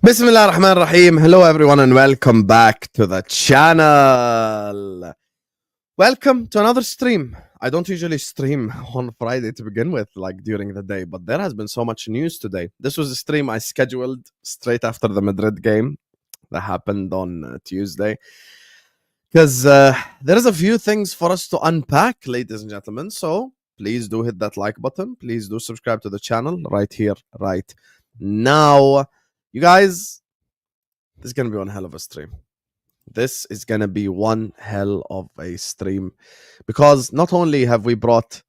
Bismillah ar-Rahman ar-Rahim. Hello everyone and welcome back to the channel. Welcome to another stream. I don't usually stream on Friday to begin with, like during the day, but there has been so much news today. This was a stream I scheduled straight after the Madrid game that happened on Tuesday. Because there is a few things for us to unpack, ladies and gentlemen. So please do hit that like button. Please do subscribe to the channel right here, right now. You guys, this is going to be one hell of a stream. This is going to be one hell of a stream. Because not only have we brought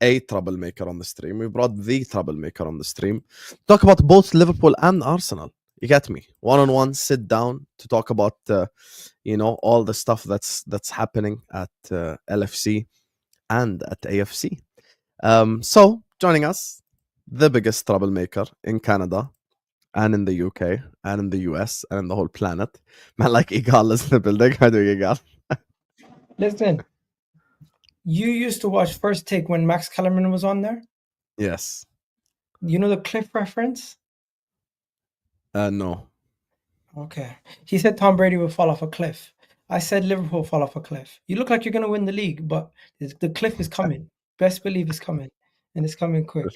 a troublemaker on the stream, we brought the troublemaker on the stream. Talk about both Liverpool and Arsenal. You get me? One-on-one, sit down to talk about, all the stuff that's happening at LFC and at AFC. So, joining us, the biggest troublemaker in Canada, and in the UK, and in the US, and in the whole planet. Man, like Egal is in the building. How do you, Egal? Listen, you used to watch First Take when Max Kellerman was on there? Yes. You know the Cliff reference? No. Okay. He said Tom Brady will fall off a cliff. I said Liverpool will fall off a cliff. You look like you're going to win the league, but the cliff is coming. Best believe it's coming. And it's coming quick.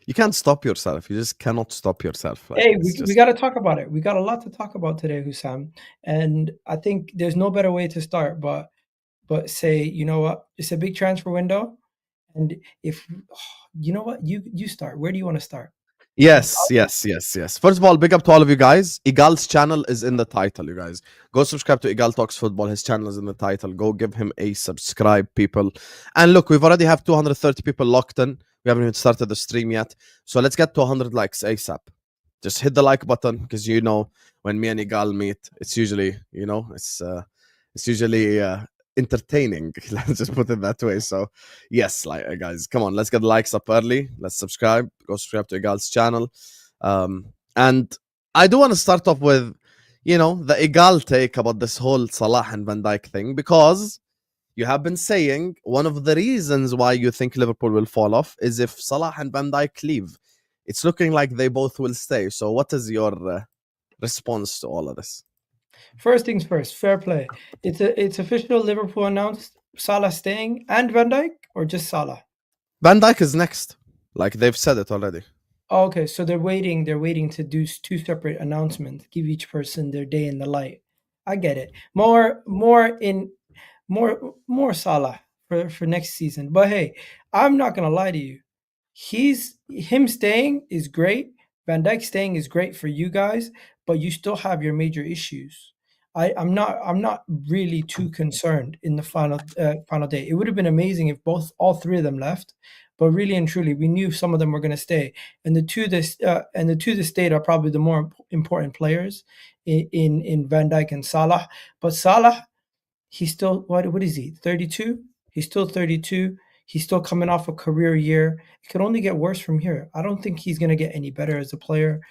You can't stop yourself. You just cannot stop yourself. Like, hey, we got to talk about it. We got a lot to talk about today, Husam. And I think there's no better way to start but say, you know what? It's a big transfer window. And if, you know what? You start. Where do you want to start? Yes. First of all, big up to all of you guys. Egal's channel is in the title, you guys. Go subscribe to Egal Talks Football. His channel is in the title. Go give him a subscribe, people. And look, we've already have 230 people locked in. We haven't even started the stream yet. So let's get to 100 likes ASAP. Just hit the like button because when me and Egal meet, it's usually, it's usually entertaining. Let's just put it that way. So yes, guys, come on, let's get the likes up early. Let's subscribe. Go subscribe to Egal's channel. And I do want to start off with, the Egal take about this whole Salah and Van Dijk thing, because you have been saying one of the reasons why you think Liverpool will fall off is if Salah and Van Dijk leave. It's looking like they both will stay. So what is your response to all of this? First things first, fair play. It's official. Liverpool announced Salah staying and Van Dijk, or just Salah? Van Dijk is next. Like they've said it already. Oh, okay, so they're waiting to do two separate announcements, give each person their day in the light. I get it. More Salah for next season. But hey, I'm not gonna lie to you. Him staying is great. Van Dijk staying is great for you guys, but you still have your major issues. I'm not really too concerned in the final day. It would have been amazing if all three of them left, but really and truly, we knew some of them were going to stay, and the two that stayed are probably the more important players in Van Dijk and Salah. But Salah, he's still what is he? 32? He's still 32. He's still coming off a career year. It could only get worse from here. I don't think he's going to get any better as a player.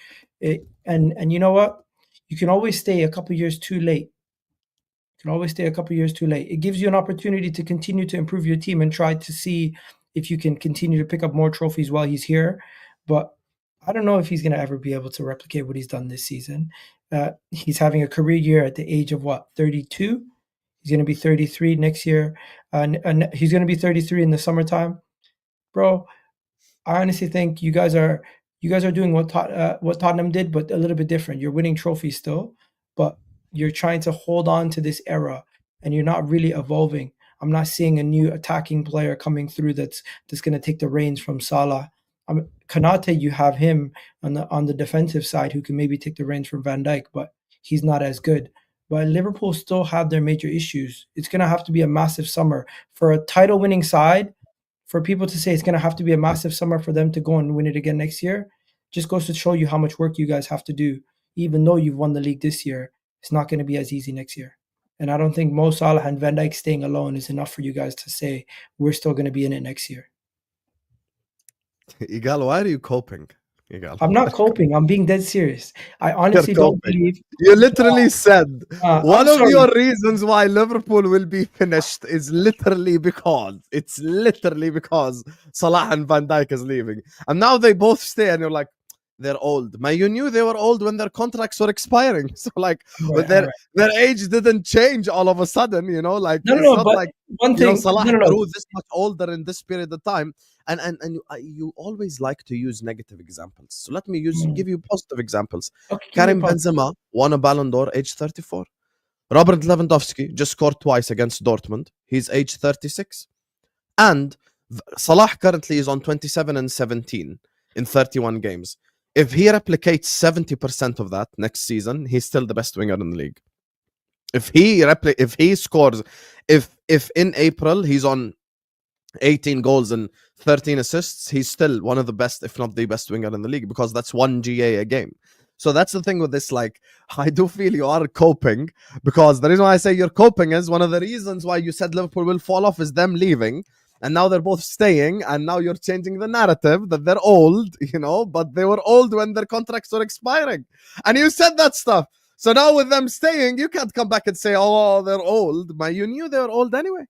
And you know what? You can always stay a couple years too late. It gives you an opportunity to continue to improve your team and try to see if you can continue to pick up more trophies while he's here. But I don't know if he's going to ever be able to replicate what he's done this season. He's having a career year at the age of 32? He's going to be 33 next year. And he's going to be 33 in the summertime. Bro, I honestly think you guys are doing what Tottenham did, but a little bit different. You're winning trophies still, but you're trying to hold on to this era, and you're not really evolving. I'm not seeing a new attacking player coming through that's going to take the reins from Salah. Konate, you have him on the defensive side who can maybe take the reins from Van Dijk, but he's not as good. But Liverpool still have their major issues. It's going to have to be a massive summer for a title-winning side. For people to say it's going to have to be a massive summer for them to go and win it again next year, just goes to show you how much work you guys have to do. Even though you've won the league this year, it's not going to be as easy next year. And I don't think Mo Salah and Van Dijk staying alone is enough for you guys to say we're still going to be in it next year. Egal, why are you coping? Egal. I'm not coping. I'm being dead serious. I honestly don't believe. You literally said one of your reasons why Liverpool will be finished is literally because Salah and Van Dijk is leaving. And now they both stay, and you're like, they're old. You knew they were old when their contracts were expiring. So like, Right, but their age didn't change all of a sudden. Like it's not but like one thing, Salah no. grew this much older in this period of time. And you always like to use negative examples. So let me give you positive examples. Okay, give me a Karim positive. Benzema won a Ballon d'Or age 34. Robert Lewandowski just scored twice against Dortmund. He's age 36. And Salah currently is on 27 and 17 in 31 games. If he replicates 70% of that next season, he's still the best winger in the league. If he scores, if in April he's on 18 goals and 13 assists, he's still one of the best, if not the best winger in the league, because that's 1 GA a game. So that's the thing with this. Like, I do feel you are coping, because the reason why I say you're coping is one of the reasons why you said Liverpool will fall off is them leaving. And now they're both staying, and now you're changing the narrative that they're old, but they were old when their contracts were expiring. And you said that stuff. So now with them staying, you can't come back and say, oh, they're old. But you knew they were old anyway.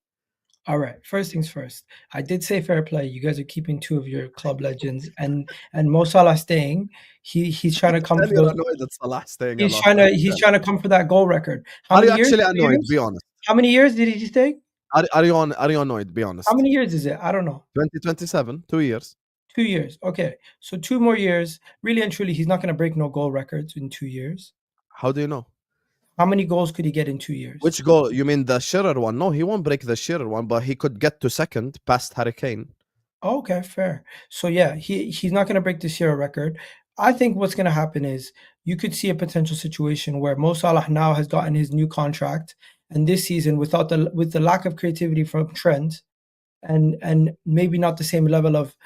All right. First things first. I did say fair play. You guys are keeping two of your club legends, and Mo Salah staying. He's trying to come for those. Annoyed at Salah staying. He's trying to come for that goal record. Are you actually annoyed? Be honest. How many years did he stay? Are you annoyed? Be honest. How many years is it? I don't know. 2027, 2 years. 2 years. Okay, so 2 more years. Really and truly, he's not going to break no goal records in 2 years. How do you know? How many goals could he get in 2 years? Which goal? You mean the Shearer one? No, he won't break the Shearer one, but he could get to second past Harry Kane. Okay, fair. So yeah, he's not going to break the Shearer record. I think what's going to happen is you could see a potential situation where Mo Salah now has gotten his new contract, and this season, with the lack of creativity from Trent, and maybe not the same level of,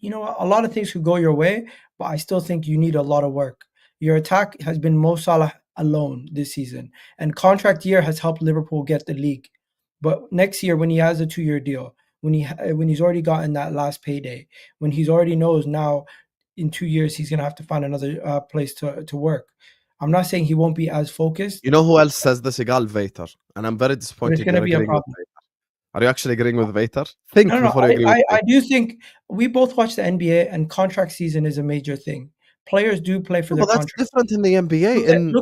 a lot of things could go your way, but I still think you need a lot of work. Your attack has been Mo Salah alone this season, and contract year has helped Liverpool get the league. But next year, when he has a 2-year deal, when he's already gotten that last payday, when he's already knows now in 2 years he's gonna have to find another place to work. I'm not saying he won't be as focused. You know who else says this? Egal Vater, and I'm very disappointed. It's gonna be a problem. Are you actually agreeing with Vater? Think No, before you agree with Vater. I do think we both watch the NBA, and contract season is a major thing. Players do play for their contract. That's different in the NBA.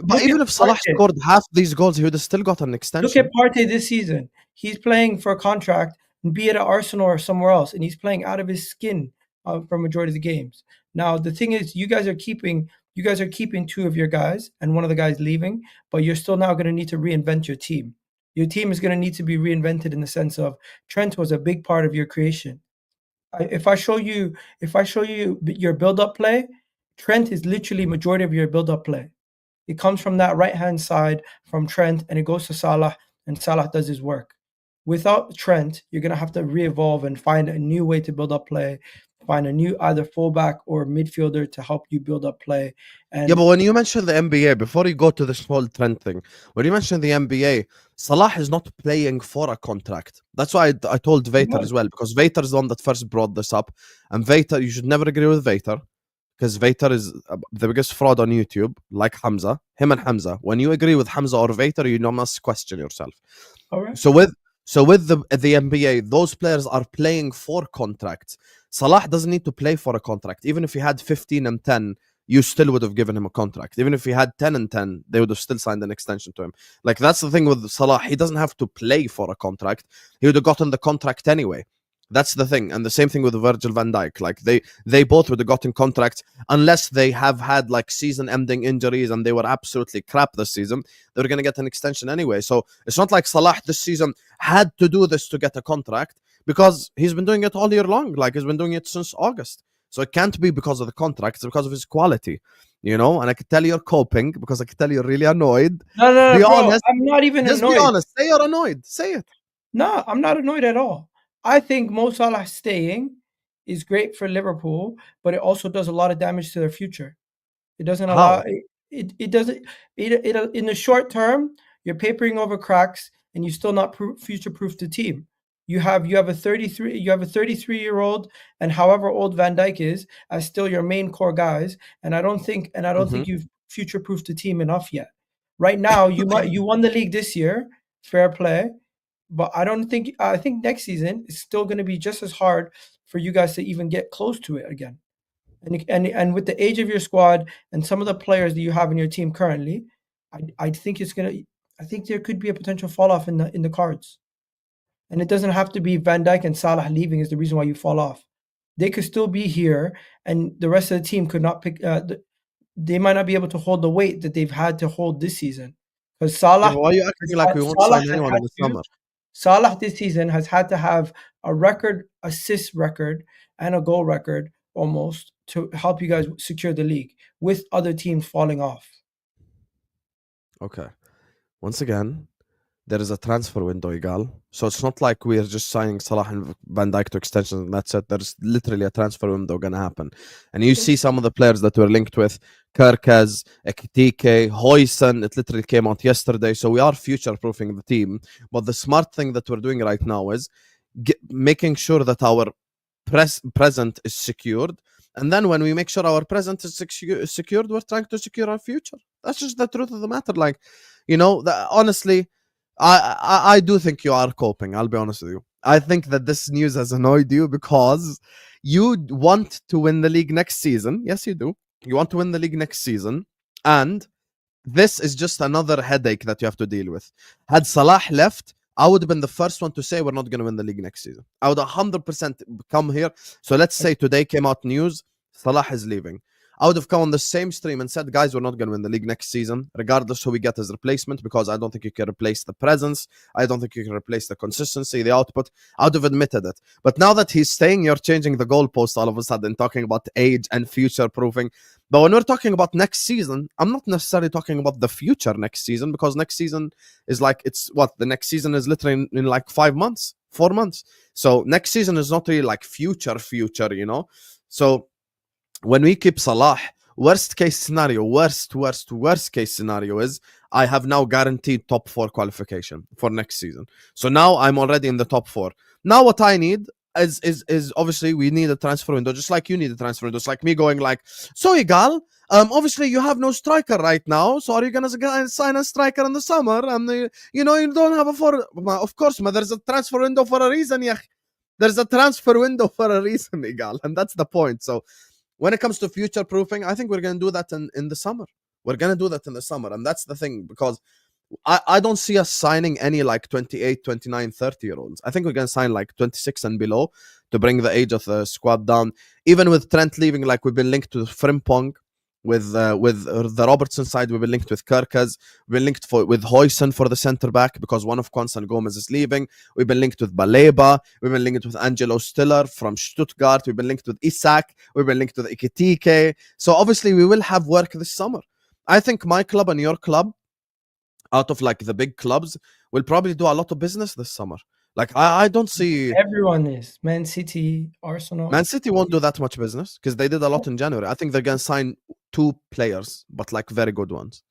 But even if Salah scored half these goals, he would have still got an extension. Look at Partey this season. He's playing for a contract, be it at Arsenal or somewhere else, and he's playing out of his skin for a majority of the games. Now, the thing is, you guys are keeping 2 of your guys, and one of the guys leaving, but you're still now going to need to reinvent your team. Your team is going to need to be reinvented in the sense of Trent was a big part of your creation. If I show you your build-up play, Trent is literally majority of your build-up play. It comes from that right-hand side from Trent, and it goes to Salah, and Salah does his work. Without Trent, you're going to have to re-evolve and find a new way to build up play, find a new either fullback or midfielder to help you build up play. And yeah, but when you mention the NBA, before you go to this whole Trent thing, when you mention the NBA, Salah is not playing for a contract. That's why I told Vater as well, because Vater is the one that first brought this up. And Vater, you should never agree with Vater, because Vater is the biggest fraud on YouTube, like Hamza. Him and Hamza. When you agree with Hamza or Vater, you must question yourself. All right. So with the NBA, those players are playing for contracts. Salah doesn't need to play for a contract. Even if he had 15 and 10, you still would have given him a contract. Even if he had 10 and 10, they would have still signed an extension to him. Like, that's the thing with Salah. He doesn't have to play for a contract. He would have gotten the contract anyway. That's the thing. And the same thing with Virgil van Dijk. Like, they both would have gotten contracts unless they have had like season-ending injuries and they were absolutely crap this season. They were going to get an extension anyway. So it's not like Salah this season had to do this to get a contract, because he's been doing it all year long. Like, he's been doing it since August. So it can't be because of the contract. It's because of his quality, And I could tell you're coping, because I could tell you're really annoyed. No, be honest. I'm not even just annoyed. Just be honest. Say you're annoyed. Say it. No, I'm not annoyed at all. I think Mo Salah staying is great for Liverpool, but it also does a lot of damage to their future. It doesn't allow it doesn't in the short term, you're papering over cracks and you still not future-proof the team. You have a 33-year-old, and however old Van Dijk is, as still your main core guys, and I don't think you've future-proofed the team enough yet. Right now, you won the league this year, fair play. But I think next season is still going to be just as hard for you guys to even get close to it again. And with the age of your squad and some of the players that you have in your team currently, I think there could be a potential fall off in the cards. And it doesn't have to be Van Dijk and Salah leaving is the reason why you fall off. They could still be here, and the rest of the team could not pick. They might not be able to hold the weight that they've had to hold this season, because Yeah, but why are you acting like we won't sign anyone in the summer? Salah this season has had to have a record assist record and a goal record almost to help you guys secure the league with other teams falling off. Okay. Once again, there is a transfer window, Egal. So it's not like we're just signing Salah and Van Dijk to extensions and that's it. There's literally a transfer window going to happen. And you see some of the players that we're linked with, Kerkez, Ekitike, Husam, it literally came out yesterday. So we are future-proofing the team. But the smart thing that we're doing right now is making sure that our present is secured. And then when we make sure our present is secured, we're trying to secure our future. That's just the truth of the matter. Like, honestly, I do think you are coping. I'll be honest with you. I think that this news has annoyed you because you want to win the league next season. Yes, you do. You want to win the league next season. And this is just another headache that you have to deal with. Had Salah left, I would have been the first one to say we're not going to win the league next season. I would 100% come here. So let's say today came out news, Salah is leaving. I would have come on the same stream and said, guys, we're not going to win the league next season, regardless who we get as replacement, because I don't think you can replace the presence. I don't think you can replace the consistency, the output. I would have admitted it. But now that he's staying, you're changing the goalpost all of a sudden, talking about age and future proofing. But when we're talking about next season, I'm not necessarily talking about the future next season, because next season is like, the next season is literally in like 5 months, 4 months. So next season is not really like future, So when we keep Salah, worst case scenario is I have now guaranteed top 4 qualification for next season. So now I'm already in the top 4. Now what I need is obviously we need a transfer window, just like you need a transfer window. It's like me going like, so Egal, obviously you have no striker right now, so are you gonna sign a striker in the summer? And you don't have a four. Of course, there's a transfer window for a reason, yeah. There's a transfer window for a reason, Egal, and that's the point. So when it comes to future proofing, I think we're going to do that in the summer. We're going to do that in the summer. And that's the thing, because I don't see us signing any like 28, 29, 30-year-olds. I think we're going to sign like 26 and below to bring the age of the squad down. Even with Trent leaving, like we've been linked to Frimpong. With the Robertson side, we've been linked with Kerkez. We've been linked with Husam for the centre back because one of Konsa and Gomez is leaving. We've been linked with Baleba. We've been linked with Angelo Stiller from Stuttgart. We've been linked with Isak. We've been linked with Ekitike. So obviously we will have work this summer. I think my club and your club, out of like the big clubs, will probably do a lot of business this summer. Like I don't see everyone is Man City, Arsenal. Man City won't do that much business because they did a lot in January. I think they're gonna sign 2 players, but like very good ones.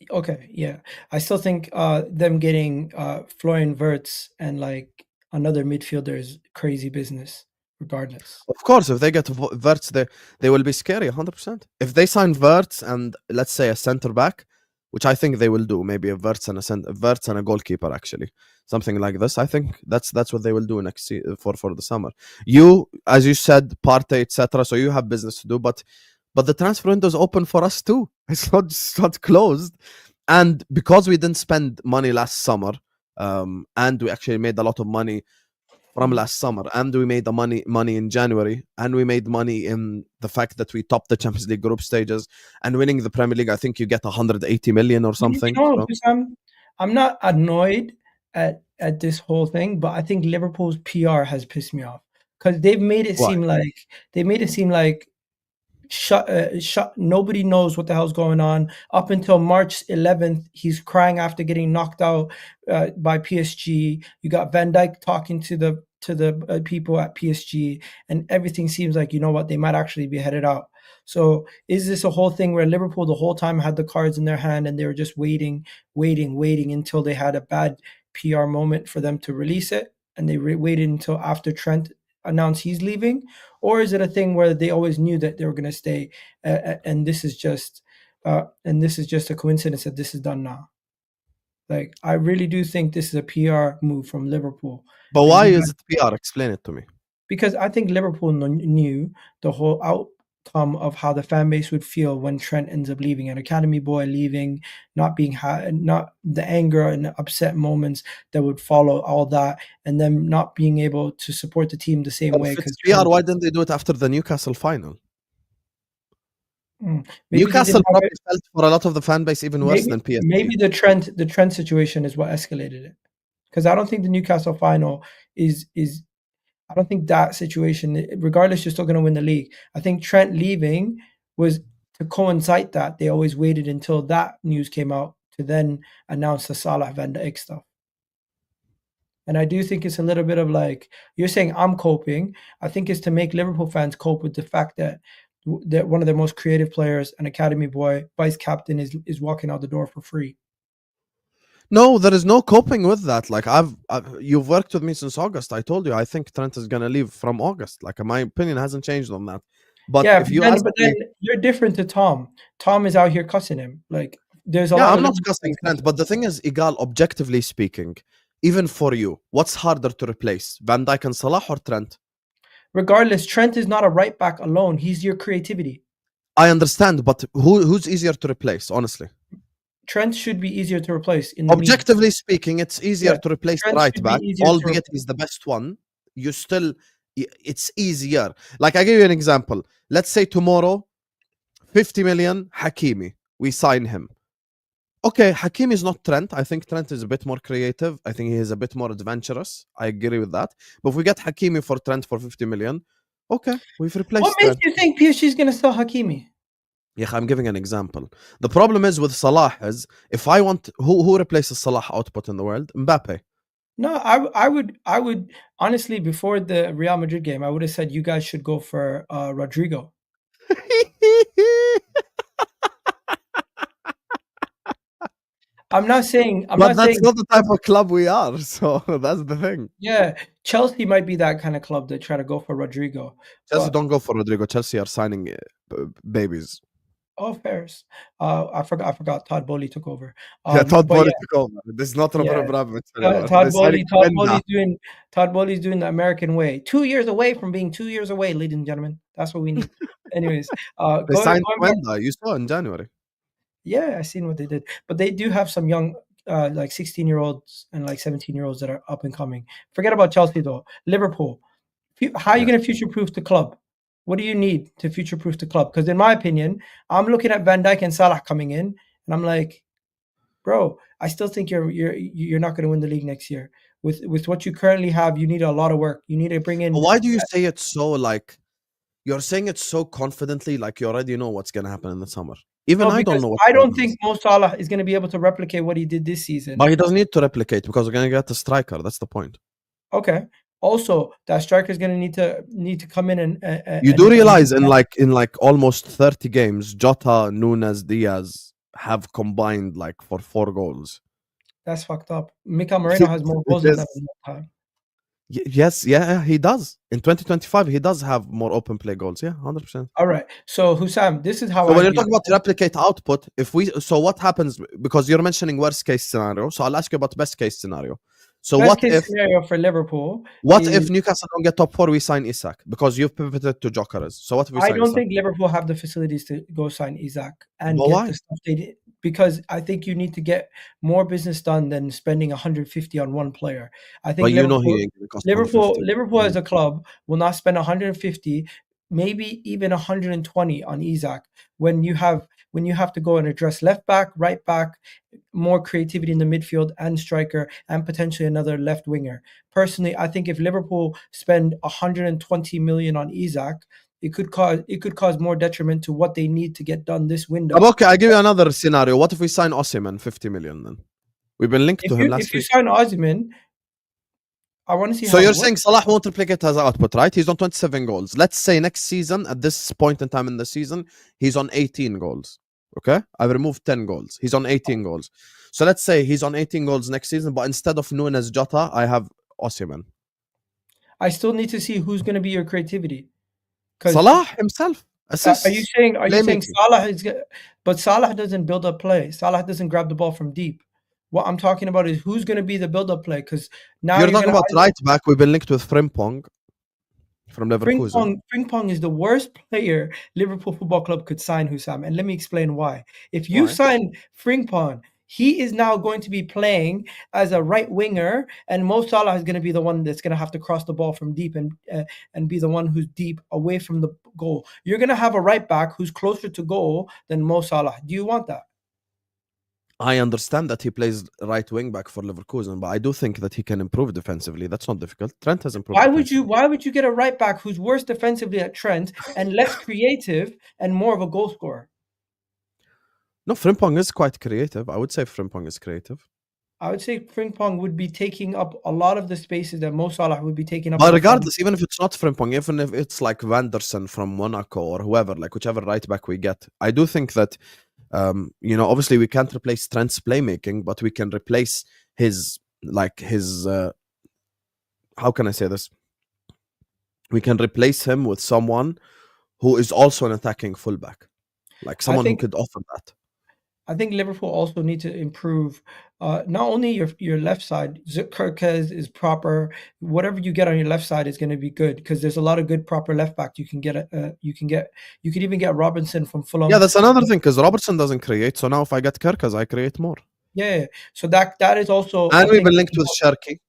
Okay, yeah. I still think them getting Florian Wirtz and like another midfielder is crazy business, regardless. Of course, if they get Wirtz, they will be scary 100%. If they sign Wirtz and let's say a center back, which I think they will do, maybe a Wirtz and a goalkeeper, actually, something like this. I think that's what they will do next for the summer. You, as you said, Partey, etc. So you have business to do, but the transfer window is open for us too. It's not closed, and because we didn't spend money last summer, and we actually made a lot of money from last summer, and we made the money in January, and we made money in the fact that we topped the Champions League group stages and winning the Premier League. I think you get 180 million or something. I'm not annoyed at this whole thing, but I think Liverpool's PR has pissed me off because they've made it seem like nobody knows what the hell's going on. Up until March 11th, he's crying after getting knocked out by PSG. You got Van Dijk talking to the people at PSG, and everything seems like, you know what, they might actually be headed out. So is this a whole thing where Liverpool the whole time had the cards in their hand and they were just waiting until they had a bad PR moment for them to release it, and they waited until after Trent announced he's leaving? Or is it a thing where they always knew that they were going to stay, and this is just a coincidence that this is done now? Like, I really do think this is a PR move from Liverpool. But why is it PR? Explain it to me. Because I think Liverpool knew the whole come of how the fan base would feel when Trent ends up leaving, an academy boy leaving, not the anger and upset moments that would follow all that, and them not being able to support the team the same way. If it's Because PR, why didn't they do it after the Newcastle final? maybe Newcastle probably felt for a lot of the fan base even worse than PSG. Maybe the Trent situation is what escalated it. Because I don't think the Newcastle final is I don't think that situation, regardless, you're still going to win the league. I think Trent leaving was to coincide that. They always waited until that news came out to then announce the Salah Van Dijk stuff. And I do think it's a little bit of like, you're saying I'm coping. I think it's to make Liverpool fans cope with the fact that one of their most creative players, an academy boy, vice captain, is walking out the door for free. No, there is no coping with that. Like you've worked with me since August. I told you I think Trent is gonna leave from August. Like my opinion hasn't changed on that. But yeah, if you then you're different to Tom. Tom is out here cussing him. Like there's a lot. I'm not cussing Trent, but the thing is, Egal, objectively speaking, even for you, what's harder to replace, Van Dijk and Salah or Trent? Regardless, Trent is not a right back alone. He's your creativity. I understand, but who's easier to replace, honestly? Trent should be easier to replace. Objectively speaking, it's easier to replace the right back, albeit he's the best one. It's easier. Like I give you an example. Let's say tomorrow, 50 million, Hakimi. We sign him. Okay, Hakimi is not Trent. I think Trent is a bit more creative. I think he is a bit more adventurous. I agree with that. But if we get Hakimi for Trent for 50 million, okay, we've replaced What makes you think PSG is going to sell Hakimi? Yeah, I'm giving an example. The problem is with Salah is if I want who replaces Salah output in the world? Mbappe. No, I would honestly, before the Real Madrid game, I would have said you guys should go for Rodrigo. I'm not saying that's not the type of club we are, so that's the thing. Yeah, Chelsea might be that kind of club that try to go for Rodrigo. Chelsea don't go for Rodrigo. Chelsea are signing babies. Oh, fairs. I forgot. Todd Bowley took over. Todd Bowley took over. This is not Roman Abramovich. Todd Bowley's doing the American way. 2 years away from being 2 years away, ladies and gentlemen. That's what we need. Anyways, they signed Wenda. You saw in January. Yeah, I seen what they did, but they do have some young, like 16-year-olds and like 17-year-olds that are up and coming. Forget about Chelsea though. Liverpool. How are you going to future-proof the club? What do you need to future-proof the club? Because in my opinion, I'm looking at Van Dijk and Salah coming in, and I'm like, bro, I still think you're not going to win the league next year. With what you currently have, you need a lot of work. You need to bring in. But why do you say it so like you're saying it so confidently, like you already know what's going to happen in the summer? Even I don't know. I don't think Mo Salah is going to be able to replicate what he did this season. But he doesn't need to replicate because we're going to get a striker. That's the point. Okay. Also, that striker is going to need to come in and you do realize in like almost 30 games, Jota, Nunes, Diaz have combined like for 4 goals. That's fucked up. Mikel Merino has more goals than that in that time. Yes, yeah, he does. In 2025, he does have more open play goals. Yeah, 100%. All right. So, Husam, this is how when you're talking about replicate output, so what happens, because you're mentioning worst case scenario, so I'll ask you about best case scenario. So best case scenario for Liverpool. If Newcastle don't get top 4, we sign Isak because you've pivoted to Jokeres. So what if we sign I don't think Liverpool have the facilities to go sign Isak and get the stuff they did. Because I think you need to get more business done than spending 150 on one player. I think Liverpool as a club will not spend 150, maybe even 120 on Isak when you have to go and address left back, right back, more creativity in the midfield and striker, and potentially another left winger. Personally, I think if Liverpool spend 120 million on Isak, it could cause more detriment to what they need to get done this window. Okay, I'll give you another scenario. What if we sign Osimhen 50 million then? We've been linked to him last week. If you sign Osimhen, I want to see. So you're saying Salah won't replicate his output, right? He's on 27 goals. Let's say next season, at this point in time in the season, he's on 18 goals. Okay? I've removed 10 goals. He's on 18 goals. So let's say he's on 18 goals next season, but instead of Nunes Jota, I have Osimhen. I still need to see who's going to be your creativity. Salah himself. Assists. Are you saying Salah is? But Salah doesn't build up play. Salah doesn't grab the ball from deep. What I'm talking about is who's going to be the build-up play. Because now you're talking about right back. We've been linked with Frimpong. from Leverkusen. Frimpong is the worst player Liverpool Football Club could sign, Husam, and let me explain why. If you Why? sign Frimpong, he is now going to be playing as a right winger, and Mo Salah is going to be the one that's going to have to cross the ball from deep and be the one who's deep away from the goal. You're going to have a right back who's closer to goal than Mo Salah. Do you want that? I understand that he plays right wing back for Leverkusen, but I do think that he can improve defensively. That's not difficult. Trent has improved. Why would you get a right back who's worse defensively at Trent and less creative and more of a goal scorer? No, Frimpong is quite creative. I would say Frimpong is creative. I would say Frimpong would be taking up a lot of the spaces that Mo Salah would be taking up. But regardless, even if it's not Frimpong, even if it's like Vanderson from Monaco or whoever, like whichever right back we get, I do think that, obviously we can't replace Trent's playmaking, but we can replace his, how can I say this? We can replace him with someone who is also an attacking fullback, like someone who could offer that. I think Liverpool also need to improve not only your left side. Zirkzee is proper. Whatever you get on your left side is going to be good because there's a lot of good proper left back you can get. You could even get Robinson from Fulham. Yeah, that's another thing because Robertson doesn't create. So now if I get Zirkzee, I create more. Yeah, so that is also. And we've been linked with Sharky.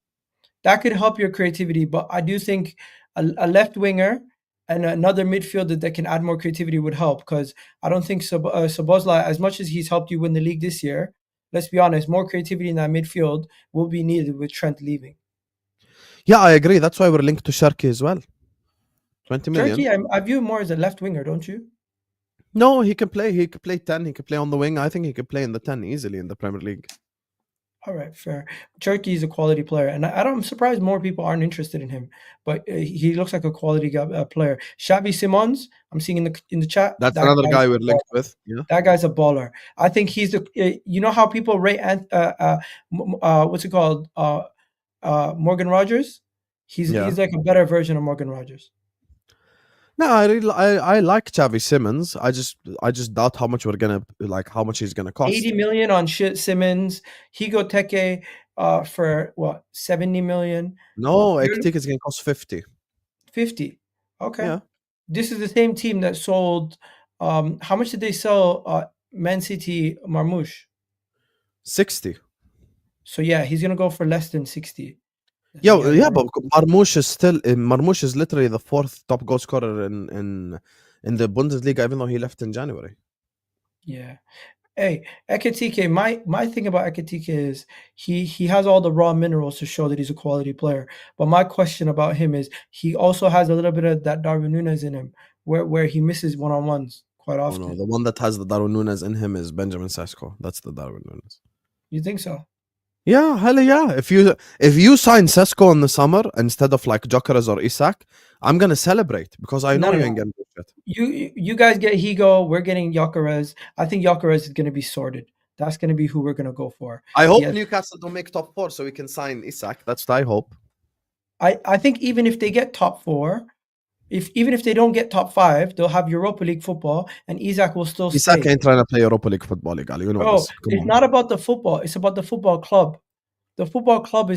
That could help your creativity, but I do think a left winger and another midfielder that can add more creativity would help because I don't think Szoboszlai, as much as he's helped you win the league this year, let's be honest, more creativity in that midfield will be needed with Trent leaving. Yeah, I agree. That's why we're linked to Sharky as well. 20 million. Sharky, I view him more as a left winger, don't you? No, he can play. He could play 10. He could play on the wing. I think he could play in the 10 easily in the Premier League. All right, fair. Turkey is a quality player, and I'm surprised more people aren't interested in him. But he looks like a quality player. Xavi Simons, I'm seeing in the chat. That's another guy we're linked with. Yeah, that guy's a baller. I think he's the. You know how people rate what's it called? Morgan Rogers. He's like a better version of Morgan Rogers. No, I like Xavi Simons. I just doubt how much how much he's gonna cost. 80 million on Simmons. Higo Teke for what? 70 million. No, Ektik is gonna cost 50. 50. Okay. Yeah. This is the same team that sold. How much did they sell Man City Marmoush? 60. So yeah, he's gonna go for less than 60. Yeah, but Marmoush is literally the 4th top goal scorer in the Bundesliga, even though he left in January. Yeah. Hey, Ekitike, my thing about Ekitike is he has all the raw minerals to show that he's a quality player. But my question about him is he also has a little bit of that Darwin Núñez in him, where he misses one-on-ones quite often. Oh, no, the one that has the Darwin Núñez in him is Benjamin Sesko. That's the Darwin Núñez. You think so? Yeah, hell yeah. If you sign Sesko in the summer instead of like Gyökeres or Isak, I'm gonna celebrate because I know you ain't getting shit. You guys get Higo, we're getting Gyökeres. I think Gyökeres is gonna be sorted. That's gonna be who we're gonna go for. I hope Newcastle don't make top 4 so we can sign Isak. That's what I hope. I think even if they get top 4, even if they don't get top 5, they'll have Europa League football, and Isak will still stay. Isak ain't trying to play Europa League football, Egal. You know this. It's not about the football. It's about the football club. The football club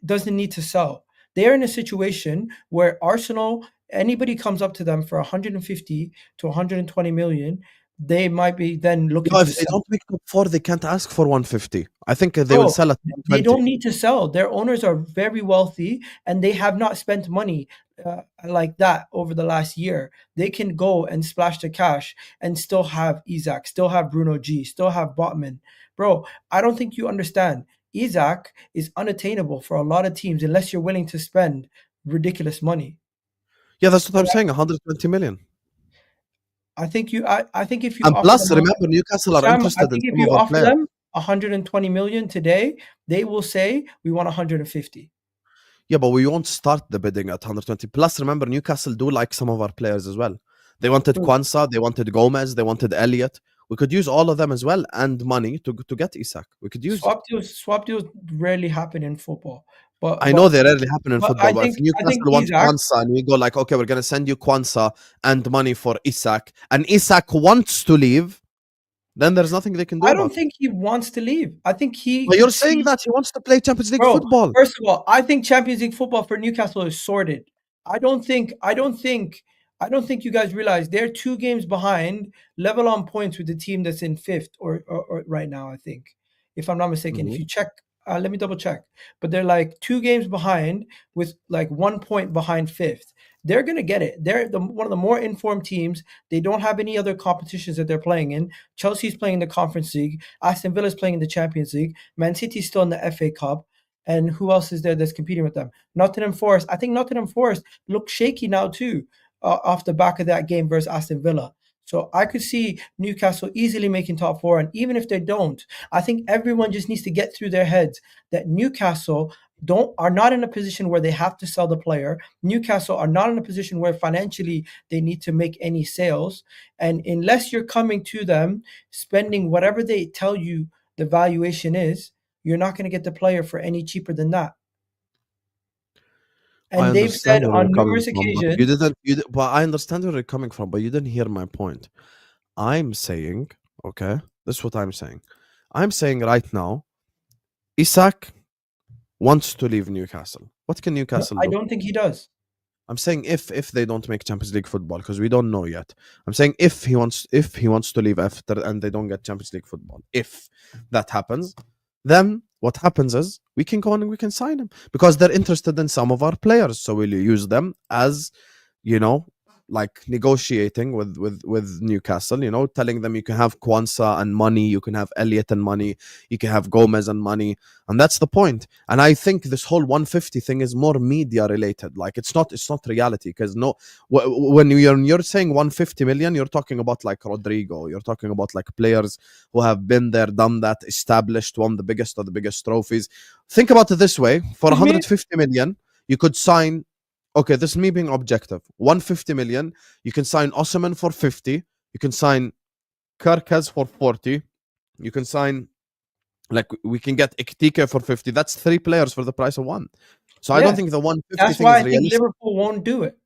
doesn't need to sell. They're in a situation where Arsenal, anybody comes up to them for 150 to 120 million, they might be then looking. If they don't make top 4, they can't ask for 150. I think they will sell at 120. They don't need to sell. Their owners are very wealthy, and they have not spent money like that over the last year. They can go and splash the cash and still have Isak, still have Bruno G, still have Botman. Bro, I don't think you understand. Isak is unattainable for a lot of teams unless you're willing to spend ridiculous money. Yeah, that's what I'm saying. 120 million. I think if you and plus, remember, Newcastle are interested in some of our players. Them 120 million today, they will say we want 150. Yeah, but we won't start the bidding at 120. Plus, remember, Newcastle do like some of our players as well. They wanted Kwanzaa, they wanted Gomez, they wanted Elliott. We could use all of them as well and money to get Isak. We could use swap deals rarely happen in football. But I know they rarely happen in football. But if Newcastle wants Kwanzaa and we go like, okay, we're gonna send you Kwanzaa and money for Isak, and Isak wants to leave, then there's nothing they can do. I don't think he wants to leave. I think But you're saying that he wants to play Champions League football. First of all, I think Champions League football for Newcastle is sorted. I don't think you guys realize they're 2 games behind, level on points with the team that's in 5th or right now, I think, if I'm not mistaken. If Mhm. you check, let me double check. But they're like 2 games behind with like 1 point behind 5th. They're gonna get it. They're one of the more informed teams. They don't have any other competitions that they're playing in. Chelsea's playing in the Conference League. Aston Villa's playing in the Champions League. Man City's still in the FA Cup. And who else is there that's competing with them? Nottingham Forest. I think Nottingham Forest look shaky now too, off the back of that game versus Aston Villa. So I could see Newcastle easily making top 4, and even if they don't, I think everyone just needs to get through their heads that Newcastle are not in a position where they have to sell the player. Newcastle are not in a position where financially they need to make any sales, and unless you're coming to them spending whatever they tell you the valuation is, you're not going to get the player for any cheaper than that. I And they've understand said where you're on coming numerous from, but occasions. but I understand where you're coming from, but you didn't hear my point. I'm saying, okay, this is what I'm saying. I'm saying right now, Isak wants to leave Newcastle. What can No, Newcastle I do? don't think he does. I'm saying if they don't make Champions League football, because we don't know yet. I'm saying if he wants to leave after and they don't get Champions League football, if that happens, then what happens is we can go on and we can sign him because they're interested in some of our players. So we'll use them as, you know, like negotiating with Newcastle, you know, telling them you can have Kwanzaa and money, you can have Elliot and money, you can have Gomez and money, and that's the point. And I think this whole 150 thing is more media related. Like it's not reality, because when you're saying 150 million, you're talking about like Rodrigo, you're talking about like players who have been there, done that, established, won the biggest of the biggest trophies. Think about it this way: for Excuse me? 150 million, you could sign. Okay, this is me being objective. 150 million, you can sign Osimhen for 50. You can sign Kerkez for 40. You can sign, like, we can get Ekitike for 50. That's 3 players for the price of 1. So I don't Yeah. think the 150 That's thing why is I think realistic. Liverpool won't do it.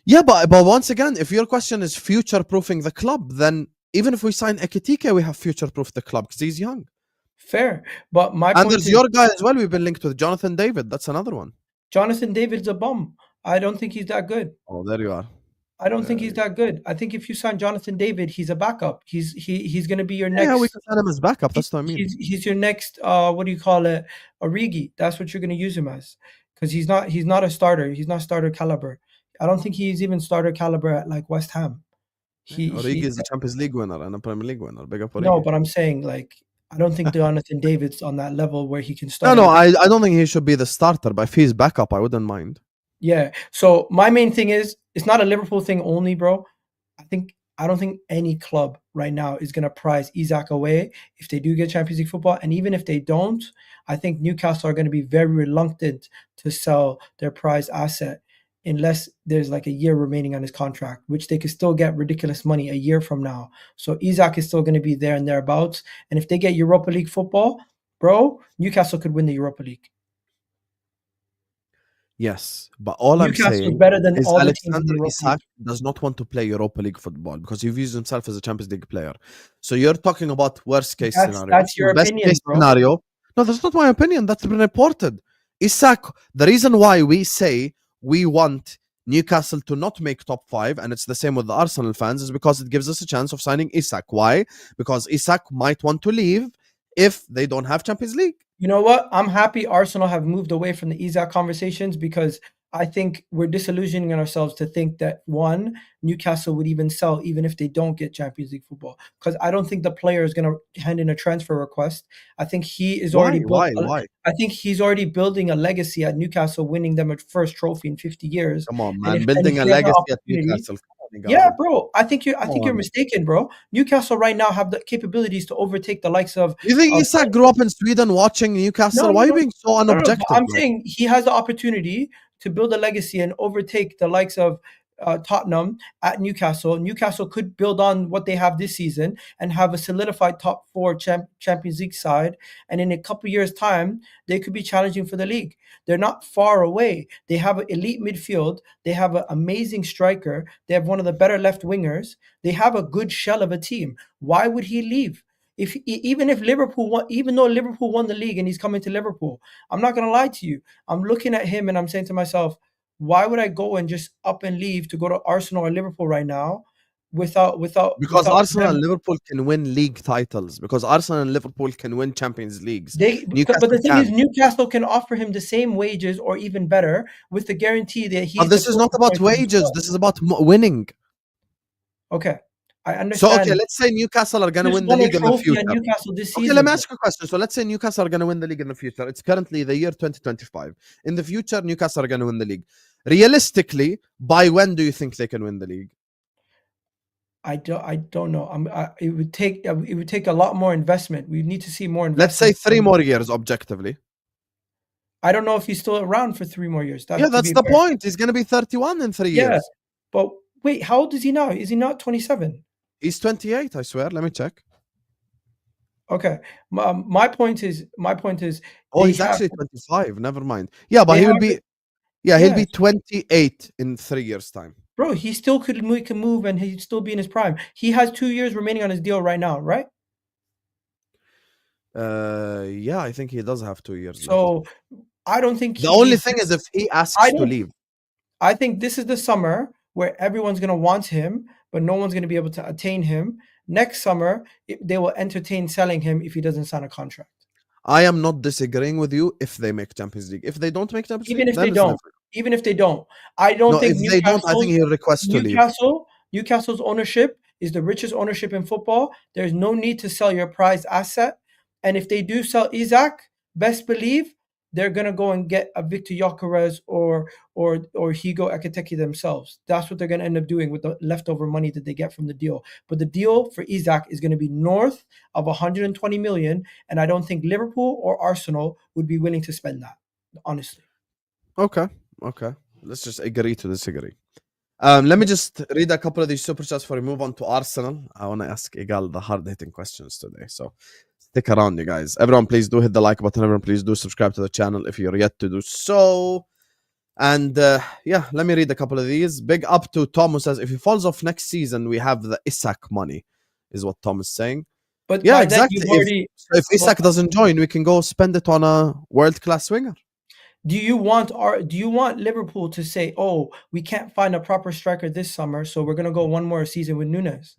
Yeah, but once again, if your question is future proofing the club, then even if we sign Ekitike, we have future proof the club because he's young. Fair. But my And point there's is, your guy as well. We've been linked with Jonathan David. That's another one. Jonathan David's a bum. I don't think he's that good. Oh, there you are. I don't think he's that good. I think if you sign Jonathan David, he's a backup. He's going to be your Yeah, we next. can sign him as backup. That's what I mean. He's your next. What do you call it? Origi. That's what you're going to use him as, because he's not a starter. He's not starter caliber. I don't think he's even starter caliber at like West Ham. Origi He is a Champions League winner and a Premier League winner. Big up No, Origi. but I'm saying like I don't think Jonathan David's on that level where he can No, start no, every. I don't think he should be the starter, but if he's backup, I wouldn't mind. Yeah. So my main thing is it's not a Liverpool thing only, bro. I don't think any club right now is gonna prize Isak away if they do get Champions League football. And even if they don't, I think Newcastle are gonna be very reluctant to sell their prized asset unless there's like a year remaining on his contract, which they could still get ridiculous money a year from now. So Isak is still gonna be there and thereabouts. And if they get Europa League football, bro, Newcastle could win the Europa League. Yes, but all I'm Newcastle's saying better than is all the teams in the Alexander Europa Isak League. does not want to play Europa League football because he views himself as a Champions League player. So you're talking about worst case scenario. That's your Best opinion, case bro. scenario. No, that's not my opinion. That's been reported. Isak, the reason why we say we want Newcastle to not make top 5, and it's the same with the Arsenal fans, is because it gives us a chance of signing Isak. Why? Because Isak might want to leave if they don't have Champions League. You know what? I'm happy Arsenal have moved away from the Isak conversations because I think we're disillusioning ourselves to think that one, Newcastle would even sell even if they don't get Champions League football. Because I don't think the player is going to hand in a transfer request. I think he is already Why? built. Why? I think he's already building a legacy at Newcastle, winning them a first trophy in 50 years. Come on, And man. if Building a he has an legacy at opportunity, Newcastle. Come on, yeah, Egal. bro. I Come think you're on. mistaken, bro. Newcastle right now have the capabilities to overtake the likes of. You think Isak grew up in Sweden watching Newcastle? No, no, Why are you no. being so No, no, but unobjective? I'm Like, saying he has the opportunity to build a legacy and overtake the likes of Tottenham at Newcastle. Newcastle could build on what they have this season and have a solidified top 4 Champions League side. And in a couple years' time, they could be challenging for the league. They're not far away. They have an elite midfield. They have an amazing striker. They have one of the better left wingers. They have a good shell of a team. Why would he leave? Even if Liverpool won, even though Liverpool won the league and he's coming to Liverpool, I'm not gonna lie to you. I'm looking at him and I'm saying to myself, why would I go and just up and leave to go to Arsenal or Liverpool right now without Because Arsenal them? and Liverpool can win league titles. Because Arsenal and Liverpool can win Champions Leagues. But Newcastle the thing can. is, Newcastle can offer him the same wages or even better with the guarantee that he's. But this is not about wages. This is about winning. Okay, I understand. So, okay, let's say Newcastle are going to win the league in the future. Newcastle this season. Okay, let me ask you a question. So let's say Newcastle are going to win the league in the future. It's currently the year 2025. In the future, Newcastle are going to win the league. Realistically, by when do you think they can win the league? I don't know. It would take a lot more investment. We need to see more investment. Let's say 3 more years, objectively. I don't know if he's still around for 3 more years. That's the point. He's going to be 31 in 3 years. But wait, how old is he now? Is he not 27? He's 28, I swear. Let me check. Okay. My point is. Oh, he's actually 25. Never mind. Yeah, but he'll be 28 in 3 years' time. Bro, he still could make a move and he'd still be in his prime. He has 2 years remaining on his deal right now, right? Yeah, I think he does have 2 years. So I don't think the only thing is if he asks to leave. I think this is the summer where everyone's going to want him, but no one's going to be able to attain him. Next summer, they will entertain selling him if he doesn't sign a contract. I am not disagreeing with you if they make Champions League. If they don't make Champions League, even if they don't, I don't think if they don't, I think he'll request to leave. Newcastle's ownership is the richest ownership in football. There's no need to sell your prized asset. And if they do sell Isak, best believe they're gonna go and get a Victor Gyökeres or Hugo Ekitike themselves. That's what they're gonna end up doing with the leftover money that they get from the deal. But the deal for Isak is gonna be north of 120 million, and I don't think Liverpool or Arsenal would be willing to spend that, honestly. Okay. Let's just agree to disagree. Let me just read a couple of these super chats before we move on to Arsenal. I want to ask Egal the hard-hitting questions today, so stick around, you guys. Everyone, please do hit the like button. Everyone, please do subscribe to the channel if you're yet to do so. And let me read a couple of these. Big up to Tom, who says, if he falls off next season, we have the Isak money, is what Tom is saying. But yeah, exactly. If Isak doesn't join, we can go spend it on a world-class winger. Do you want Liverpool to say, oh, we can't find a proper striker this summer, so we're going to go one more season with Núñez?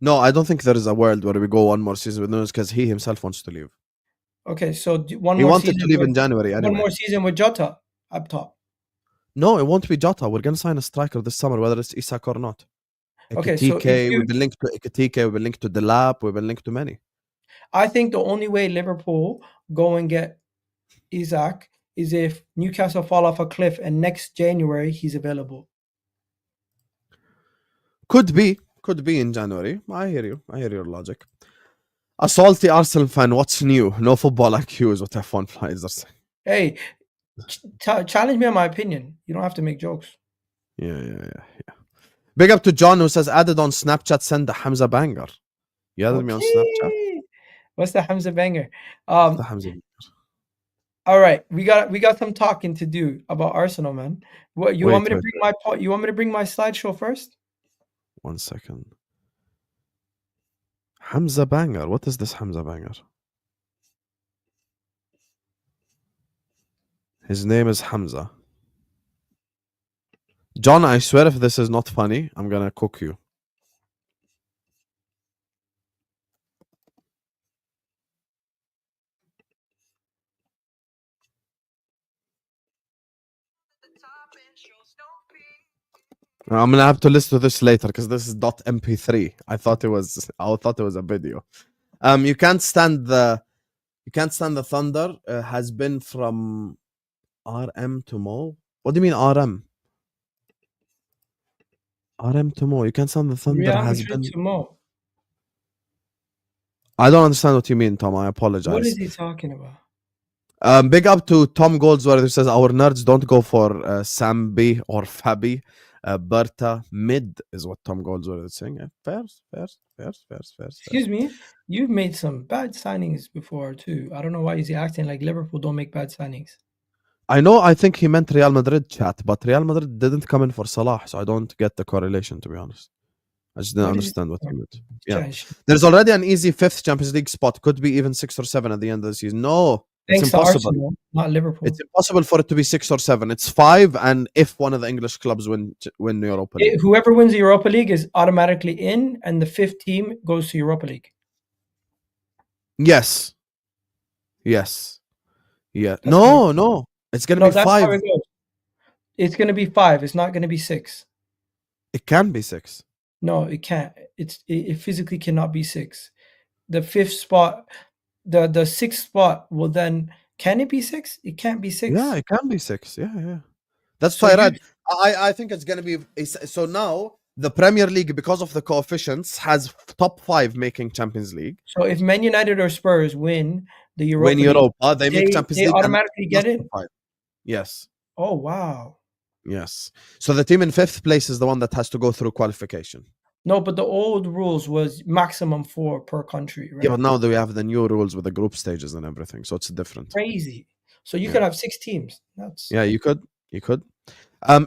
No, I don't think there is a world where we go one more season with Núñez because he himself wants to leave. Okay, so he wanted to leave in January anyway. One more season with Jota up top. No, it won't be Jota. We're going to sign a striker this summer, whether it's Isak or not. Okay, so we've been linked to Ekitike, we've been linked to Delap, we've been linked to many. I think the only way Liverpool go and get Isak is if Newcastle fall off a cliff and next January he's available. Could be in January. I hear you. I hear your logic. A salty Arsenal fan, what's new? No football IQ is what F1 flies are saying. Hey, challenge me on my opinion. You don't have to make jokes. Yeah. Big up to John, who says, added on Snapchat, send the Hamza banger. You added me on Snapchat? What's the Hamza banger? What's the Hamza banger? All right, we got some talking to do about Arsenal, man. What you want me to bring my point? You want me to bring my slideshow first? 1 second. Hamza banger. What is this Hamza banger? His name is Hamza. John, I swear if this is not funny, I'm gonna cook you. I'm gonna have to listen to this later because this is .mp3. I thought it was a video. You can't stand the thunder has been from RM to Mo. What do you mean RM? RM to Mo. You can't stand the thunder has been to Mo. I don't understand what you mean, Tom. I apologize. What is he talking about? Big up to Tom Goldsworth, who says our nerds don't go for Sambi or Fabi. Berta mid is what Tom Goldsworth is saying. Fair. Excuse me, you've made some bad signings before too. I don't know why is he acting like Liverpool don't make bad signings. I know. I think he meant Real Madrid, chat, but Real Madrid didn't come in for Salah, so I don't get the correlation, to be honest. I just didn't understand what he meant. Yeah, there's already an easy 5th Champions League spot. Could be even 6 or 7 at the end of the season. No, It's Thanks to impossible. Arsenal, not Liverpool. It's impossible for it to be 6 or 7. It's 5, and if one of the English clubs win the Europa League. Whoever wins the Europa League is automatically in, and the 5th team goes to Europa League. Yes. Yeah. No. It's going to be that's 5. how it goes. It's going to be 5. It's not going to be 6. It can be 6. No, it can't. It physically cannot be 6. The 5th spot, the 6th spot will then. Can it be 6? It can't be 6. Yeah, it can be 6. Yeah. That's why I think it's going to be. So now the Premier League, because of the coefficients, has top 5 making Champions League. So if Man United or Spurs win the Europa League, they make Champions League. They automatically get in. 5. Yes. Oh wow. Yes. So the team in 5th place is the one that has to go through qualification. No, but the old rules was maximum 4 per country, right? Yeah, but now we have the new rules with the group stages and everything, so it's different. Crazy. So you could have 6 teams. Yeah, you could.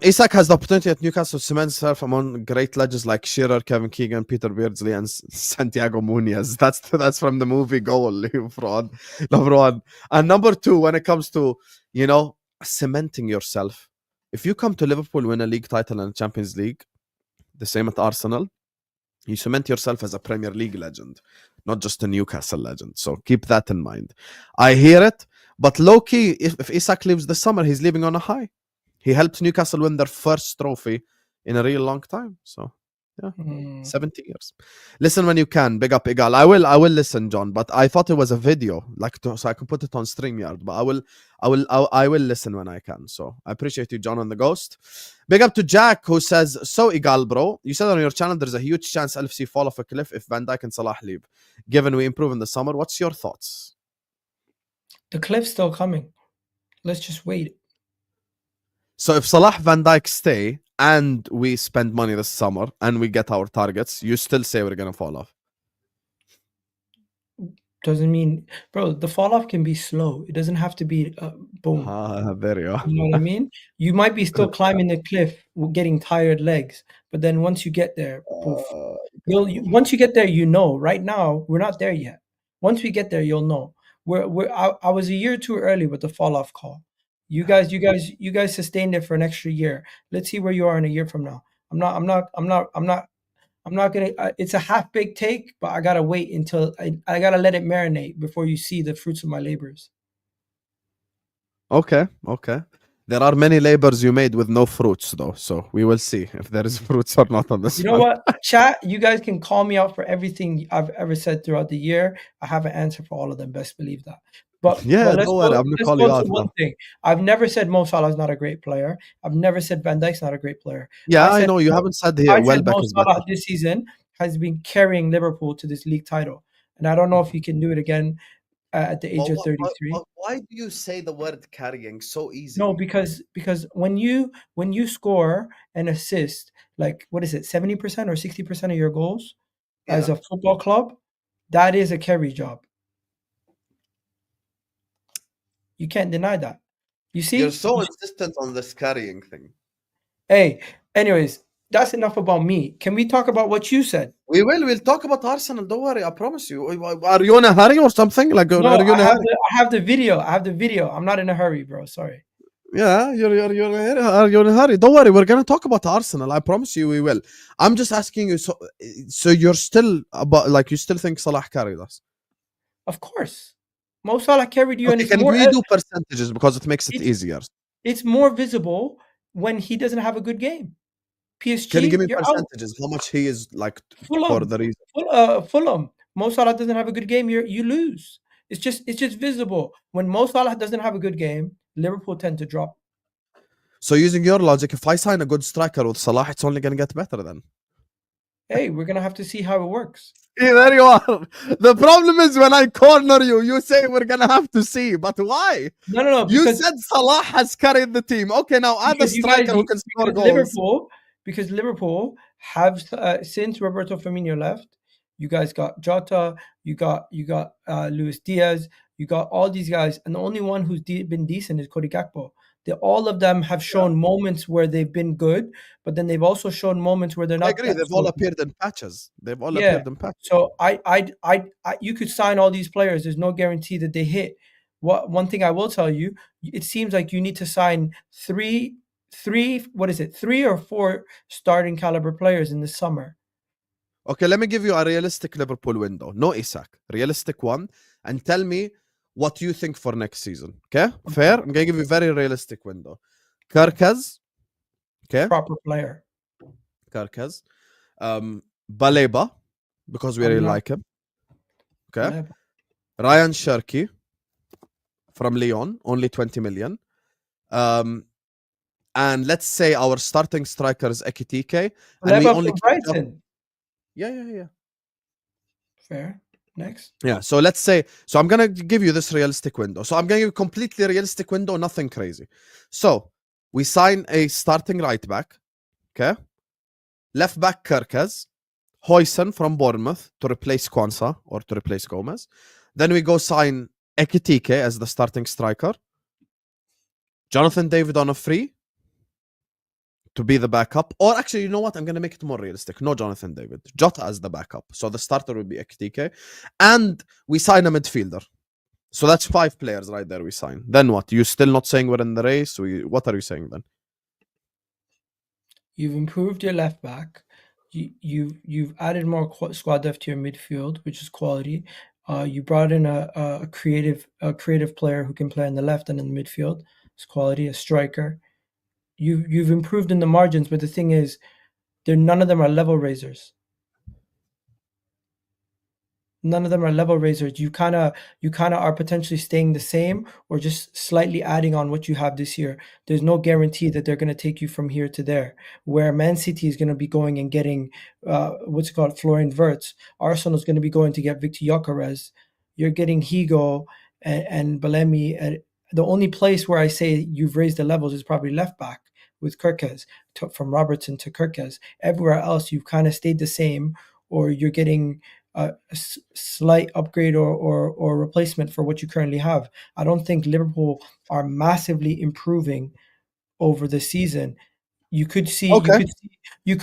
Isak has the opportunity at Newcastle to cement himself among great legends like Shearer, Kevin Keegan, Peter Beardsley, and Santiago Muniz. That's from the movie Goal, you fraud. Number 1. And number 2, when it comes to, cementing yourself, if you come to Liverpool, win a league title and a Champions League, the same at Arsenal, you cement yourself as a Premier League legend, not just a Newcastle legend. So keep that in mind. I hear it, but low-key, if Isak leaves this summer, he's leaving on a high. He helped Newcastle win their first trophy in a real long time. So, yeah, 70 years. Listen when you can. Big up Egal. I will listen, John. But I thought it was a video, so I can put it on StreamYard. But I will listen when I can. So I appreciate you, John, on the Ghost. Big up to Jack, who says, so Egal, bro, you said on your channel there's a huge chance LFC fall off a cliff if Van Dijk and Salah leave. Given we improve in the summer, what's your thoughts? The cliff's still coming. Let's just wait. So if Salah, Van Dijk stay and we spend money this summer and we get our targets, you still say we're going to fall off? Doesn't mean, bro, the fall off can be slow. It doesn't have to be boom. There you are. You know what I mean? You might be still climbing the cliff, getting tired legs, but then once you get there, poof. Once you get there, right now, we're not there yet. Once we get there, you'll know. I was a year too early with the fall off call. You guys sustained it for an extra year. Let's see where you are in a year from now. I'm not gonna. It's a half-baked take, but I gotta wait until I gotta let it marinate before you see the fruits of my labors. Okay. There are many labors you made with no fruits, though. So we will see if there is fruits or not on this. You know what, chat? You guys can call me out for everything I've ever said throughout the year. I have an answer for all of them. Best believe that. But yeah, let's go to one thing. I've never said Mo Salah is not a great player. I've never said Van Dijk's not a great player. Yeah, I know you haven't said here. Mo Salah this season has been carrying Liverpool to this league title, and I don't know if he can do it again at the age of 33. Why do you say the word carrying so easy? No, because when you score and assist, like what is it, 70% or 60% of your goals as a football club, that is a carry job. You can't deny that. You see? You're so insistent on this carrying thing. Hey, anyways, that's enough about me. Can we talk about what you said? We'll talk about Arsenal. Don't worry, I promise you. Are you in a hurry or something? I have the video. I'm not in a hurry, bro. Sorry. Yeah, you're in a hurry. Don't worry, we're gonna talk about Arsenal. I promise you we will. I'm just asking you, so you're still you still think Salah carried us? Of course. Mo Salah carried you, and can we do percentages because it makes it easier? It's more visible when he doesn't have a good game. PSG, can you give me percentages? How much he is for the reason? Fulham. Mo Salah doesn't have a good game, you lose. It's just visible. When Mo Salah doesn't have a good game, Liverpool tend to drop. So using your logic, if I sign a good striker with Salah, it's only going to get better then. Hey, we're going to have to see how it works. Yeah, there you are. The problem is when I corner you say we're going to have to see. But why? No. You said Salah has carried the team. Okay, now add a striker who can score goals. Because Liverpool have, since Roberto Firmino left, you guys got Jota, you got Luis Diaz, you got all these guys. And the only one who's been decent is Cody Gakpo. All of them have shown moments where they've been good, but then they've also shown moments where they're not. I agree. They've all appeared in patches. So you could sign all these players. There's no guarantee that they hit. One thing I will tell you, it seems like you need to sign three or four starting caliber players in the summer. Okay, let me give you a realistic Liverpool window. No Isak. Realistic one. And tell me what you think for next season. Okay? Fair? I'm going to give you a very realistic window. Kerkez. Okay? Proper player. Kerkez. Baleba, because we really like him. Okay? Baleba. Ryan Cherki from Lyon, only 20 million. And let's say our starting striker is Ekitike. And we Baleba only from Brighton. Yeah. Fair. Next. Yeah, so let's say, so I'm going to give you this realistic window. So I'm going to give you a completely realistic window, nothing crazy. So we sign a starting right back, okay? Left back Kerkez, Husam from Bournemouth to replace Kwanzaa or to replace Gomez. Then we go sign Ekitike as the starting striker. Jonathan David on a free to be the backup. Or actually, you know what? I'm going to make it more realistic. No Jonathan David. Jota as the backup. So the starter will be Ekitike. And we sign a midfielder. So that's 5 players right there we sign. Then what? You still not saying we're in the race? What are you saying then? You've improved your left back. You've added more squad depth to your midfield, which is quality. You brought in a creative player who can play on the left and in the midfield. It's quality. A striker. You've improved in the margins, but the thing is, none of them are level raisers. None of them are level raisers. You kind of are potentially staying the same or just slightly adding on what you have this year. There's no guarantee that they're going to take you from here to there. Where Man City is going to be going and getting Florian Wirtz. Arsenal is going to be going to get Victor Gyökeres. You're getting Higo and Belemi. And the only place where I say you've raised the levels is probably left back with Kerkez, from Robertson to Kerkez. Everywhere else, you've kind of stayed the same, or you're getting a slight upgrade or replacement for what you currently have. I don't think Liverpool are massively improving over the season. You could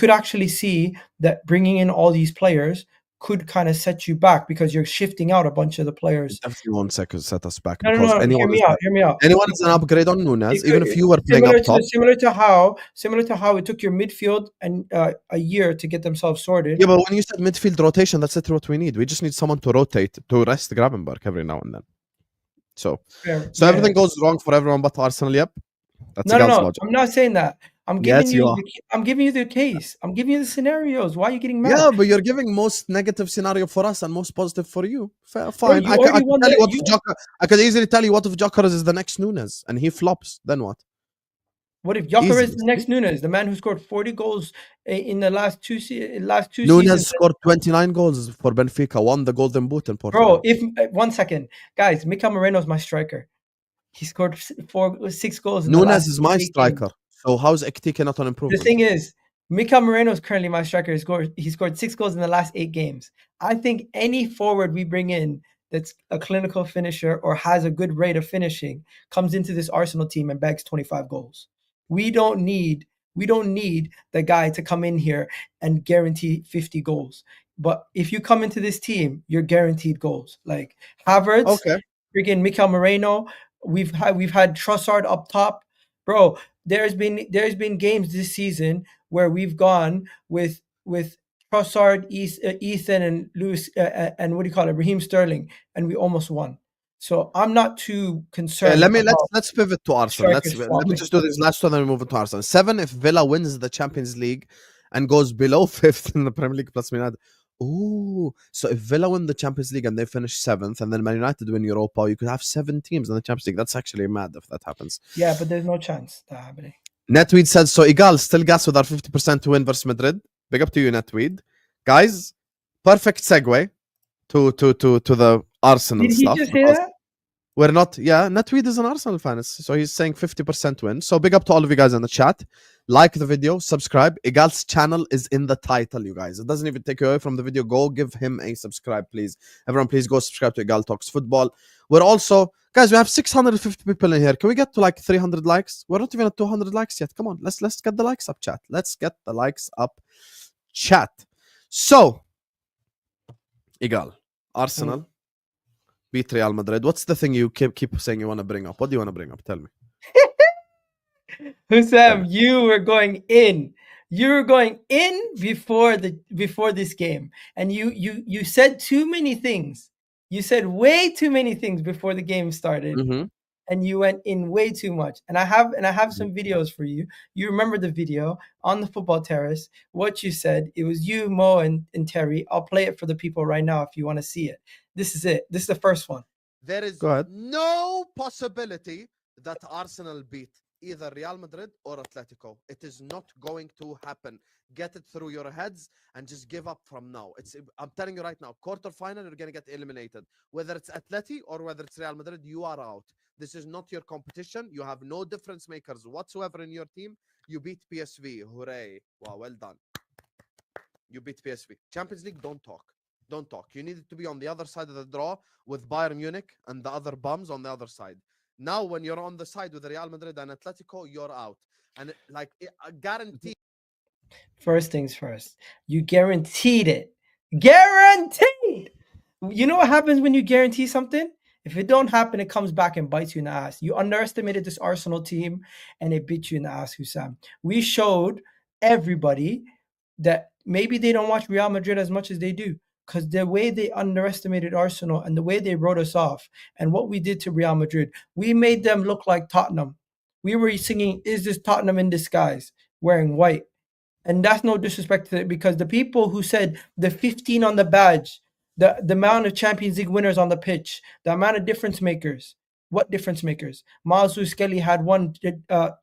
actually see that bringing in all these players could kind of set you back because you're shifting out a bunch of the players. Definitely won't set us back. No. Anyone Hear me out. Anyone is an upgrade on Nunes, even if you were playing up top. Similar to how it took your midfield and a year to get themselves sorted. Yeah, but when you said midfield rotation, that's literally what we need. We just need someone to rotate, to rest Gravenberg every now and then. So everything goes wrong for everyone but Arsenal. Yep. That's no. logic. I'm not saying that. I'm giving you the case. I'm giving you the scenarios. Why are you getting mad? Yeah, but you're giving most negative scenario for us and most positive for you. Fine. Bro, I could easily tell you what if Gyökeres is the next Nunes and he flops. Then what? What if Gyökeres is the next Nunes, the man who scored 40 goals in the last two seasons? Nunes scored 29 goals for Benfica, won the Golden Boot in Portugal. Bro, 1 second. Guys, Mikel Moreno is my striker. He scored 6 goals. Nunes is my striker. So how's Ekitike not on improvement? The thing is, Mikel Moreno is currently my striker. He scored 6 goals in the last 8 games. I think any forward we bring in that's a clinical finisher or has a good rate of finishing comes into this Arsenal team and bags 25 goals. We don't need the guy to come in here and guarantee 50 goals. But if you come into this team, you're guaranteed goals. Like Havertz, freaking Mikel Moreno. We've had Trossard up top, bro. There's been games this season where we've gone with Trossard, Ethan, and Lewis, and Raheem Sterling, and we almost won. So I'm not too concerned. Let's pivot to Arsenal. Let me just do this last one, then we move on to Arsenal. 7 if Villa wins the Champions League and goes below 5th in the Premier League plus Man United. Oh, so if Villa win the Champions League and they finish 7th, and then Man United win Europa, you could have 7 teams in the Champions League. That's actually mad if that happens. Yeah, but there's no chance that happening. Netweed said, so Egal still gas with our 50% to win versus Madrid. Big up to you, Netweed. Guys, perfect segue to the Arsenal stuff. Did he just say that? We're not, Netweed is an Arsenal fan, so he's saying 50% win. So big up to all of you guys in the chat. Like the video, subscribe. Egal's channel is in the title, you guys. It doesn't even take you away from the video. Go give him a subscribe, please. Everyone, please go subscribe to Egal Talks Football. We're also, guys, we have 650 people in here. Can we get to like 300 likes? We're not even at 200 likes yet. Come on, let's get the likes up, chat. Let's get the likes up, chat. So, Egal, Arsenal. beat Real Madrid. What's the thing you keep saying you want to bring up? What do you want to bring up? Tell me. Husam, you were going in. You were going in before this game, and you said too many things. You said way too many things before the game started, and you went in way too much. And I have some videos for you. You remember the video on the football terrace? What you said? It was you, Mo, and Terry. I'll play it for the people right now if you want to see it. This is it. This is the first one. There is no possibility that Arsenal beat either Real Madrid or Atletico. It is not going to happen. Get it through your heads and just give up from now. I'm telling you right now, quarterfinal, you're going to get eliminated. Whether it's Atleti or whether it's Real Madrid, you are out. This is not your competition. You have no difference makers whatsoever in your team. You beat PSV. Hooray. Wow, well done. You beat PSV. Champions League, don't talk. Don't talk. You needed to be on the other side of the draw with Bayern Munich and the other bums on the other side. Now, when you're on the side with Real Madrid and Atletico, you're out. And like, guaranteed. First things first. You guaranteed it. Guaranteed. You know what happens when you guarantee something? If it don't happen, it comes back and bites you in the ass. You underestimated this Arsenal team, and it bit you in the ass, Husam. We showed everybody that maybe they don't watch Real Madrid as much as they do, because the way they underestimated Arsenal and the way they wrote us off and what we did to Real Madrid, we made them look like Tottenham. We were singing, "Is this Tottenham in disguise?" wearing white. And that's no disrespect to it, because the people who said the 15 on the badge, the amount of Champions League winners on the pitch, the amount of difference makers. What difference makers? Miles Skelly had one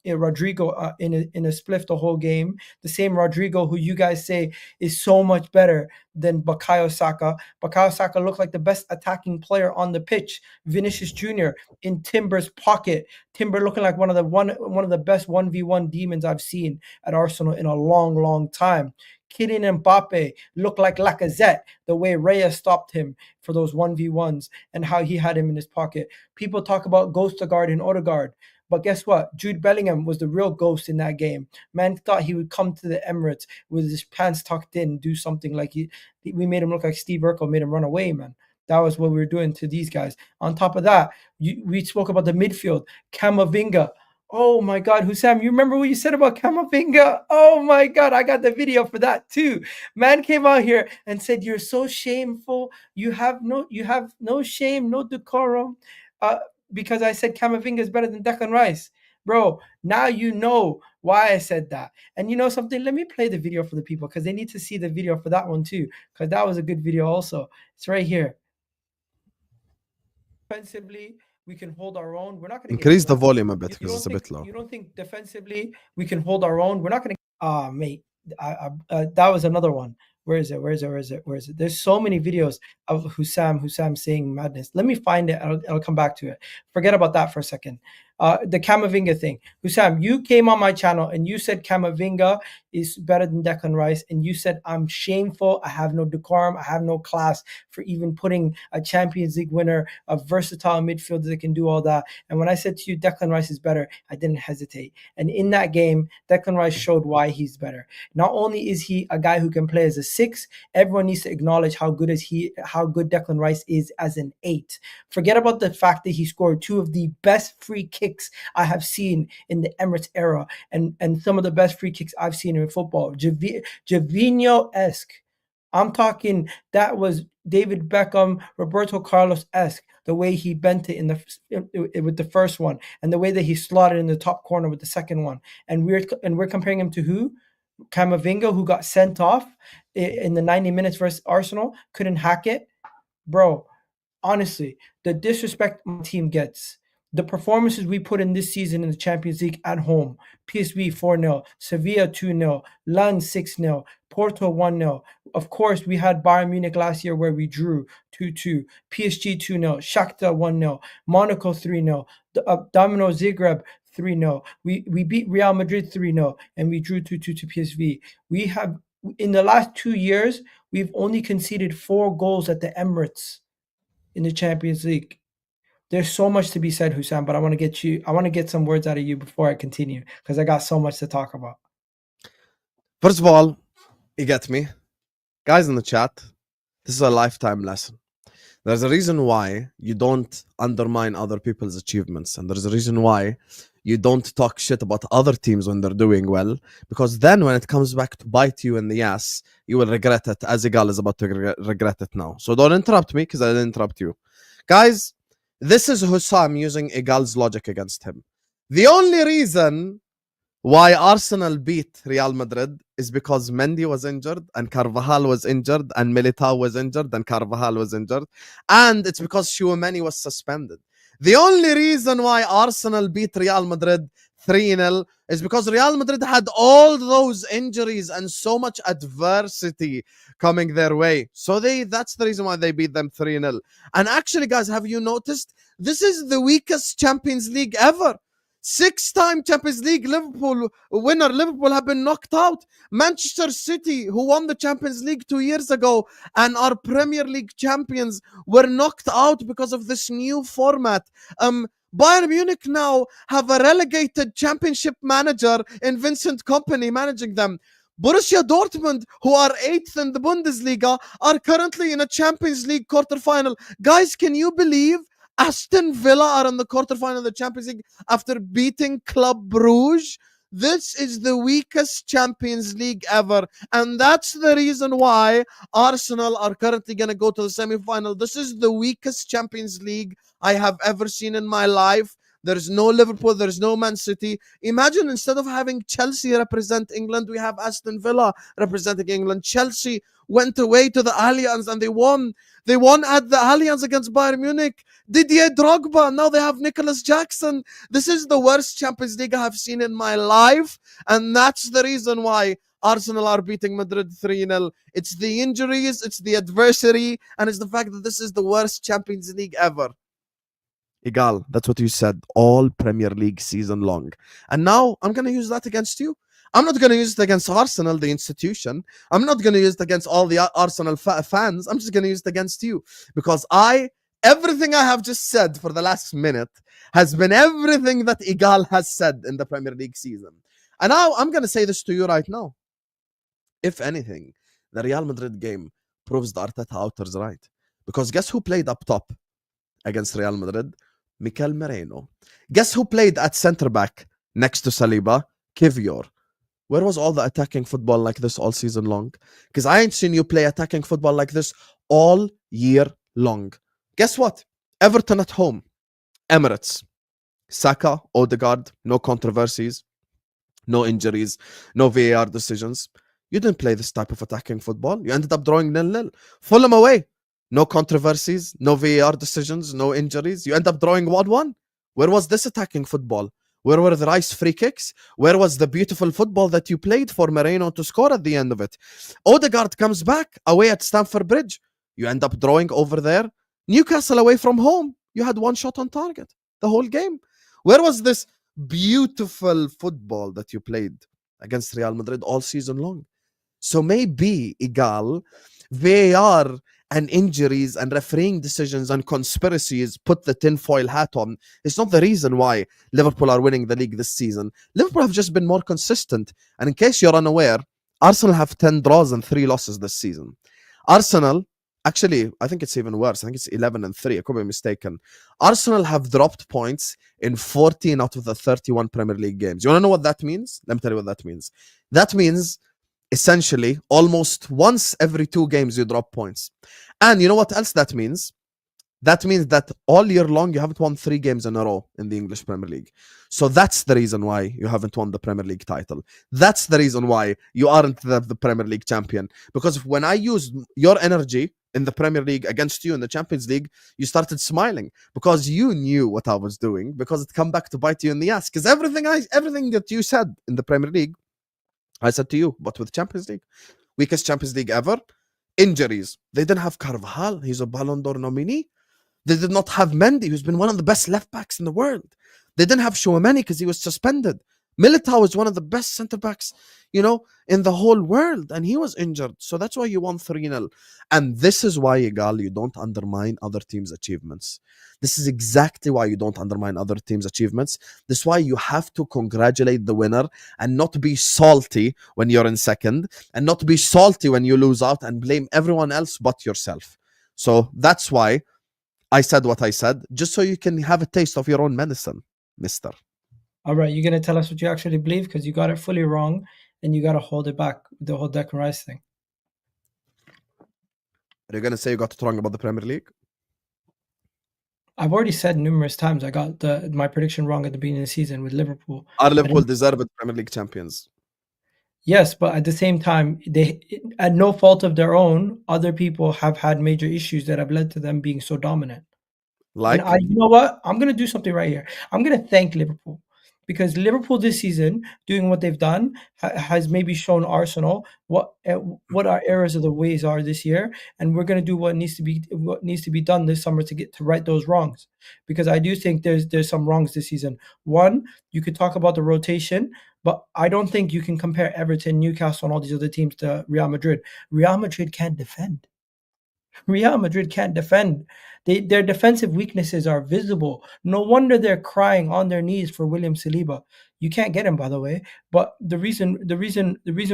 Rodrigo in a spliff the whole game. The same Rodrigo who you guys say is so much better than Bukayo Saka. Bukayo Saka looked like the best attacking player on the pitch. Vinicius Jr. in Timber's pocket. Timber looking like one of the best 1v1 demons I've seen at Arsenal in a long, long time. Kylian Mbappe looked like Lacazette, the way Raya stopped him for those 1v1s and how he had him in his pocket. People talk about Ghost-Odegaard and Odegaard, but guess what? Jude Bellingham was the real ghost in that game. Man thought he would come to the Emirates with his pants tucked in, do something like we made him look like Steve Urkel, made him run away, man. That was what we were doing to these guys. On top of that, we spoke about the midfield. Camavinga. Oh my God, Husam, you remember what you said about Camavinga? Oh my God, I got the video for that too. Man came out here and said, "You're so shameful. You have no shame, no decorum." Because I said Camavinga is better than Declan Rice. Bro, now you know why I said that. And you know something? Let me play the video for the people, because they need to see the video for that one too, because that was a good video also. It's right here. Defensively, we can hold our own. We're not going to increase the volume a bit because it's a bit low. You don't think defensively we can hold our own? We're not going to. Mate, that was another one. Where is it? There's so many videos of Husam saying madness. Let me find it. I'll come back to it. Forget about that for a second. The Camavinga thing. Husam, you came on my channel and you said Camavinga is better than Declan Rice, and you said I'm shameful. I have no decorum. I have no class for even putting a Champions League winner, a versatile midfielder that can do all that. And when I said to you Declan Rice is better, I didn't hesitate. And in that game, Declan Rice showed why he's better. Not only is he a guy who can play as a 6, everyone needs to acknowledge how good Declan Rice is as an 8. Forget about the fact that he scored 2 of the best free kicks I have seen in the Emirates era, and some of the best free kicks I've seen in football. Javinho-esque. I'm talking, that was David Beckham, Roberto Carlos-esque, the way he bent it with the first one, and the way that he slotted in the top corner with the second one. And we're comparing him to who? Camavinga, who got sent off in the 90 minutes versus Arsenal, couldn't hack it. Bro, honestly, the disrespect my team gets, the performances we put in this season in the Champions League at home: PSV 4-0, Sevilla 2-0, Lens 6-0, Porto 1-0. Of course, we had Bayern Munich last year where we drew 2-2, PSG 2-0, Shakhtar 1-0, Monaco 3-0, Dinamo Zagreb 3-0. We beat Real Madrid 3-0, and we drew 2-2 to PSV. We have, in the last 2 years, we've only conceded 4 goals at the Emirates in the Champions League. There's so much to be said, Husam, but I want to get some words out of you before I continue, because I got so much to talk about. First of all, you get me. Guys in the chat, this is a lifetime lesson. There's a reason why you don't undermine other people's achievements. And there's a reason why you don't talk shit about other teams when they're doing well. Because then when it comes back to bite you in the ass, you will regret it, as Egal is about to regret it now. So don't interrupt me, because I didn't interrupt you. Guys, this is Husam using Egal's logic against him. The only reason why Arsenal beat Real Madrid is because Mendy was injured and Carvajal was injured and Militao was injured and Carvajal was injured, and it's because Tchouaméni was suspended. The only reason why Arsenal beat Real Madrid 3-0 is because Real Madrid had all those injuries and so much adversity coming their way. So that's the reason why they beat them 3-0. And actually, guys, have you noticed? This is the weakest Champions League ever. 6-time Champions League Liverpool winner. Liverpool have been knocked out. Manchester City, who won the Champions League 2 years ago and are Premier League champions, were knocked out because of this new format. Bayern Munich now have a relegated championship manager in Vincent Kompany managing them. Borussia Dortmund, who are 8th in the Bundesliga, are currently in a Champions League quarterfinal. Guys, can you believe Aston Villa are in the quarterfinal of the Champions League after beating Club Brugge? This is the weakest Champions League ever. And that's the reason why Arsenal are currently going to go to the semi-final. This is the weakest Champions League I have ever seen in my life. There's no Liverpool, there's no Man City. Imagine instead of having Chelsea represent England, we have Aston Villa representing England. Chelsea went away to the Allianz and they won. They won at the Allianz against Bayern Munich. Didier Drogba, now they have Nicholas Jackson. This is the worst Champions League I have seen in my life. And that's the reason why Arsenal are beating Madrid 3-0. It's the injuries, it's the adversity, and it's the fact that this is the worst Champions League ever. Egal, that's what you said all Premier League season long. And now I'm going to use that against you. I'm not going to use it against Arsenal, the institution. I'm not going to use it against all the Arsenal fans. I'm just going to use it against you. Because everything I have just said for the last minute has been everything that Egal has said in the Premier League season. And now I'm going to say this to you right now. If anything, the Real Madrid game proves the Arteta outers right. Because guess who played up top against Real Madrid? Mikel Merino. Guess who played at centre-back next to Saliba? Kivior. Where was all the attacking football like this all season long? Because I ain't seen you play attacking football like this all year long. Guess what? Everton at home. Emirates. Saka, Odegaard, no controversies, no injuries, no VAR decisions. You didn't play this type of attacking football. You ended up drawing 0-0. Fulham away. No controversies, no VAR decisions, no injuries. You end up drawing 1-1. Where was this attacking football? Where were the Rice free kicks? Where was the beautiful football that you played for Moreno to score at the end of it? Odegaard comes back away at Stamford Bridge. You end up drawing over there. Newcastle away from home. You had one shot on target the whole game. Where was this beautiful football that you played against Real Madrid all season long? So maybe, Egal, VAR and injuries and refereeing decisions and conspiracies put the tinfoil hat on. It's not the reason why Liverpool are winning the league this season. Liverpool have just been more consistent. And in case you're unaware, Arsenal have 10 draws and 3 losses this season. Arsenal, actually, I think it's even worse. I think it's 11-3. I could be mistaken. Arsenal have dropped points in 14 out of the 31 Premier League games. You want to know what that means? Let me tell you what that means. That means essentially almost once every 2 games you drop points. And you know what else that means? That means that all year long you haven't won 3 games in a row in the English Premier League. So that's the reason why you haven't won the Premier League title. That's the reason why you aren't the Premier League champion. Because when I used your energy in the Premier League against you in the Champions League, you started smiling because you knew what I was doing, because it come back to bite you in the ass. Because everything that you said in the Premier League, I said to you, but with Champions League, weakest Champions League ever, injuries. They didn't have Carvajal, he's a Ballon d'Or nominee. They did not have Mendy, who's been one of the best left backs in the world. They didn't have Tchouaméni because he was suspended. Militao is one of the best centre backs, in the whole world, and he was injured. So that's why you won 3-0. And this is why, Egal, you don't undermine other teams' achievements. This is exactly why you don't undermine other teams' achievements. This is why you have to congratulate the winner and not be salty when you're in second, and not be salty when you lose out and blame everyone else but yourself. So that's why I said what I said, just so you can have a taste of your own medicine, mister. All right, you're going to tell us what you actually believe because you got it fully wrong and you got to hold it back with the whole Declan Rice thing. Are you going to say you got it wrong about the Premier League? I've already said numerous times I got my prediction wrong at the beginning of the season with Liverpool. Are Liverpool deserved Premier League champions? Yes, but at the same time, they, at no fault of their own, other people have had major issues that have led to them being so dominant. Like, And you know what? I'm going to do something right here. I'm going to thank Liverpool because Liverpool this season, doing what they've done, has maybe shown Arsenal what our errors of the ways are this year, and we're going to do what needs to be done this summer to right those wrongs. Because I do think there's some wrongs this season. One, you could talk about the rotation, but I don't think you can compare Everton, Newcastle, and all these other teams to Real Madrid. Real Madrid can't defend. Real Madrid can't defend. Their defensive weaknesses are visible. No wonder they're crying on their knees for William Saliba. You can't get him, by the way. But the reason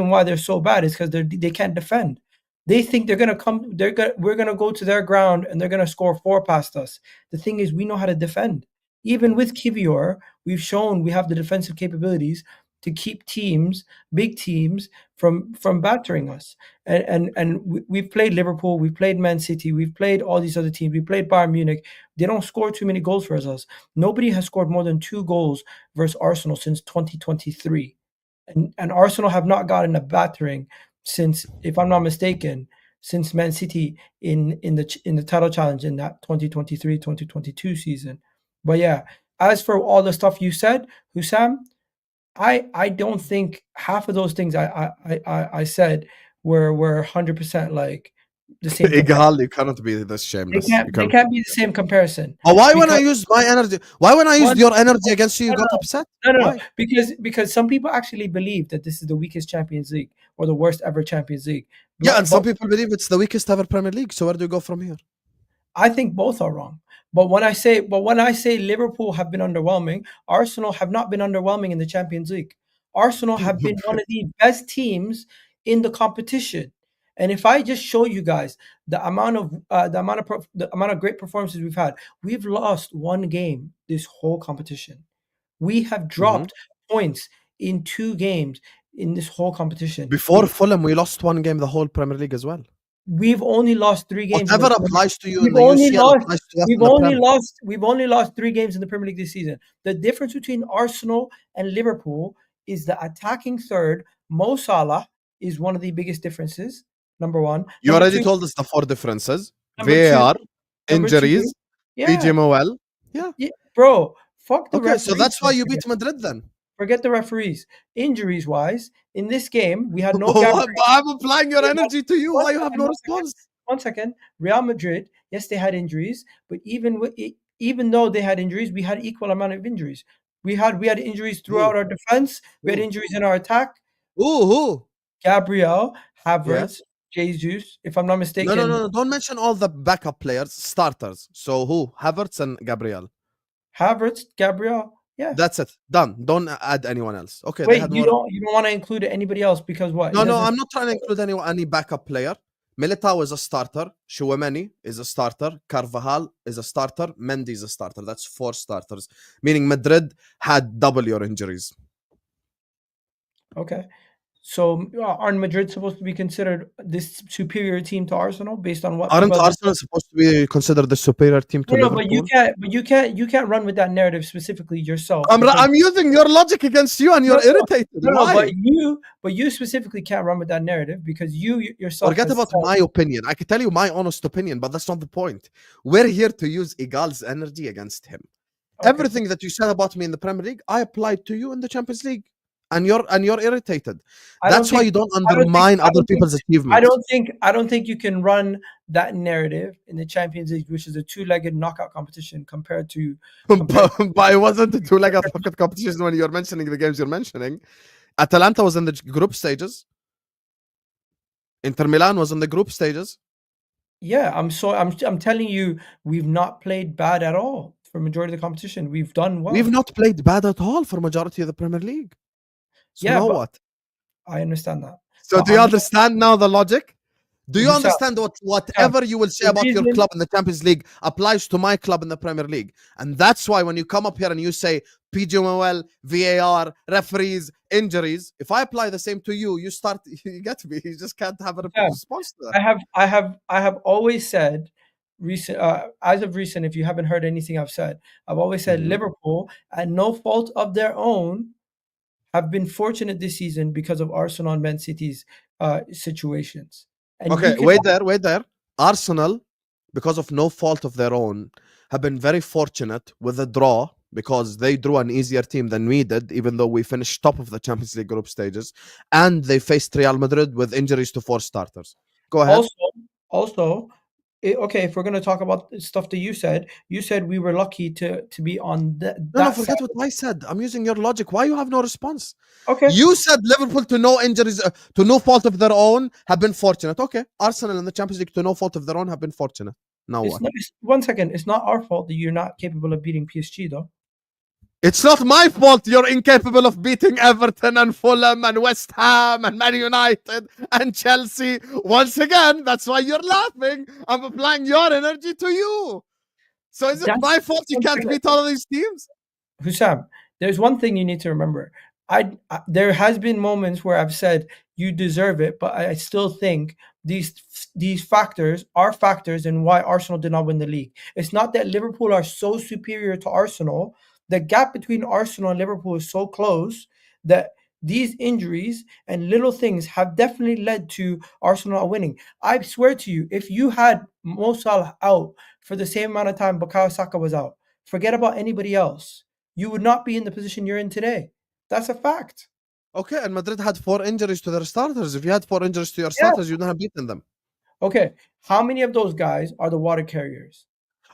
why they're so bad is because they can't defend. They think they're gonna come. We're gonna go to their ground and they're gonna score 4 past us. The thing is, we know how to defend. Even with Kivior, we've shown we have the defensive capabilities to keep big teams, from battering us. And we've played Liverpool, we've played Man City, we've played all these other teams, we played Bayern Munich. They don't score too many goals versus us. Nobody has scored more than 2 goals versus Arsenal since 2023. And Arsenal have not gotten a battering since, if I'm not mistaken, since Man City in the title challenge in that 2023-2022 season. But yeah, as for all the stuff you said, Husam, I don't think half of those things I said were 100% like the same. Egal, you cannot be this shameless. They can't be the same comparison. Oh, why when I used my energy? Why when I used your energy against you, you got upset? No. Because some people actually believe that this is the weakest Champions League or the worst ever Champions League. Yeah, and some people believe it's the weakest ever Premier League. So where do you go from here? I think both are wrong. But when I say Liverpool have been underwhelming, Arsenal have not been underwhelming in the Champions League. Arsenal have been one of the best teams in the competition. And if I just show you guys the amount of great performances we've had, we've lost 1 game this whole competition. We have dropped points in 2 games in this whole competition. Before Fulham, we lost 1 game the whole Premier League as well. We've only lost 3 games. Whatever applies to you in the UCL applies to us. We've only lost 3 games in the Premier League this season. The difference between Arsenal and Liverpool is the attacking third. Mo Salah is one of the biggest differences. Number 1. You already told us the 4 differences. VAR, injuries, PGMOL. Yeah, bro. Fuck the referees. So that's why you beat Madrid then. Forget the referees. Injuries wise, in this game, we had no. I'm applying your energy to you. Why you have no response? 1 second. Real Madrid, yes, they had injuries, but even though they had injuries, we had equal amount of injuries. We had injuries throughout our defense. We had injuries in our attack. Who? Gabriel, Havertz, Jesus. If I'm not mistaken. No. Don't mention all the backup players, starters. So who? Havertz and Gabriel. Havertz, Gabriel. Yeah, that's it. Done. Don't add anyone else. Okay. Wait, you don't want to include anybody else because what? No, I'm not trying to include any backup player. Militao is a starter. Chouameni is a starter. Carvajal is a starter. Mendy is a starter. That's 4 starters. Meaning Madrid had double your injuries. Okay. So aren't Madrid supposed to be considered this superior team to Arsenal based on what? Aren't Arsenal supposed to be considered the superior team to Liverpool? But you can't run with that narrative specifically yourself. I'm using your logic against you, and you're irritated. Why? But you specifically can't run with that narrative because you yourself. Forget about my opinion. I can tell you my honest opinion, but that's not the point. We're here to use Egal's energy against him. Okay. Everything that you said about me in the Premier League, I applied to you in the Champions League. And you're irritated. That's why you don't undermine other people's achievements. I don't think you can run that narrative in the Champions League, which is a 2-legged knockout competition compared to. But it wasn't a 2-legged knockout competition when you're mentioning the games you're mentioning. Atalanta was in the group stages. Inter Milan was in the group stages. Yeah, I'm telling you, we've not played bad at all for majority of the competition. We've done well. We've not played bad at all for majority of the Premier League. So now what? I understand that. So do you understand now the logic? Do you Husam, understand whatever you will say the about your reason, club in the Champions League applies to my club in the Premier League? And that's why when you come up here and you say PGMOL, VAR, referees, injuries, if I apply the same to you, you get me. You just can't have a Husam, response to that. I have always said recent as of recent, if you haven't heard anything I've said, I've always said Mhm. Liverpool, at no fault of their own, have been fortunate this season because of Arsenal and Man City's situations. And you Okay, can wait there. Arsenal, because of no fault of their own, have been very fortunate with a draw because they drew an easier team than we did, even though we finished top of the Champions League group stages, and they faced Real Madrid with injuries to 4 starters. Go ahead. also, okay, if we're going to talk about the stuff that you said we were lucky to be on No, that side. forget what I said. I'm using your logic. Why you have no response? Okay, You said Liverpool to no injuries, to no fault of their own, have been fortunate. Okay, Arsenal in the Champions League to no fault of their own have been fortunate. Now it's what? not. One second, it's not our fault that you're not capable of beating PSG, though. It's not my fault you're incapable of beating Everton and Fulham and West Ham and Man United and Chelsea. Once again, that's why you're laughing. I'm applying your energy to you. So is it That's my fault you can't beat all of these teams? Husam, there's one thing you need to remember. There has been moments where I've said you deserve it, but I still think these factors are factors in why Arsenal did not win the league. It's not that Liverpool are so superior to Arsenal. The gap between Arsenal and Liverpool is so close that these injuries and little things have definitely led to Arsenal not winning. I swear to you, if you had Mo Salah out for the same amount of time Bukayo Saka was out, forget about anybody else, you would not be in the position you're in today. That's a fact. Okay, and Madrid had 4 injuries to their starters. If you had 4 injuries to your Yeah. starters, you wouldn't have beaten them. Okay. How many of those guys are the water carriers?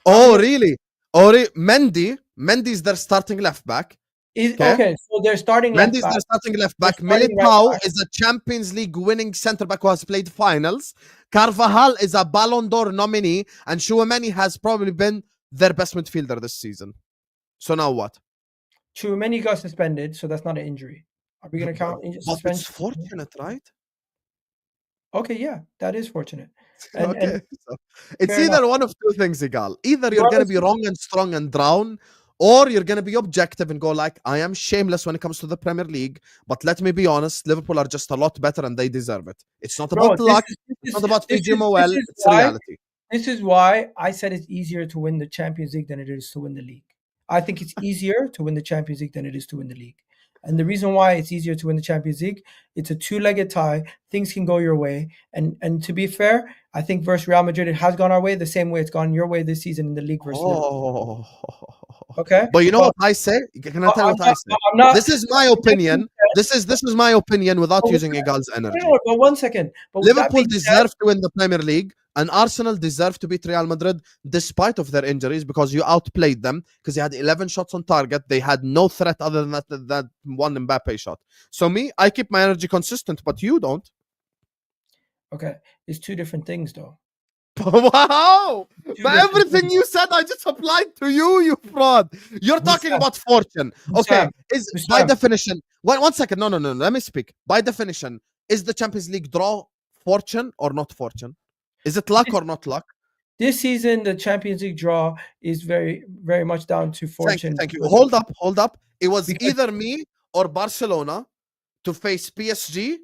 Oh, really? Mendy's their starting left back. Okay, so they're starting left Mendy's back. their starting left back. starting right Militao back. is a Champions League winning centre back who has played finals. Carvajal is a Ballon d'Or nominee, and Chouameni has probably been their best midfielder this season. So now what? Chouameni got suspended, so that's not an injury. Are we going to count But suspension? it's fortunate, right? Okay, yeah, that is fortunate. Okay, so it's fair either enough. one of two things, Egal. Either you're going to be wrong and strong and drown, or you're going to be objective and go like, I am shameless when it comes to the Premier League, but let me be honest, Liverpool are just a lot better and they deserve it. It's not about luck. It's not about PGMOL. It's reality. This is why I said it's easier to win the Champions League than it is to win the league. I think it's easier to win the Champions League than it is to win the league. And the reason why it's easier to win the Champions League, it's a two-legged tie. Things can go your way. And to be fair, I think versus Real Madrid, it has gone our way the same way it's gone your way this season in the league versus Liverpool. Okay? But you know what I say? Can I tell you what I say? This is my opinion. This is my opinion without using Egal's energy. No, but 1 second. But Liverpool deserve to win the Premier League, and Arsenal deserve to beat Real Madrid despite of their injuries because you outplayed them because they had 11 shots on target. They had no threat other than that one Mbappe shot. So me, I keep my energy consistent, but you don't. Okay, it's two different things though. Wow! But everything you said, I just applied to you, you fraud. You're talking about fortune. Okay, by definition. One second. No. Let me speak. By definition, is the Champions League draw fortune or not fortune? Is it luck or not luck? This season, the Champions League draw is very, very much down to fortune. Thank you. Hold up. It was either me or Barcelona to face PSG,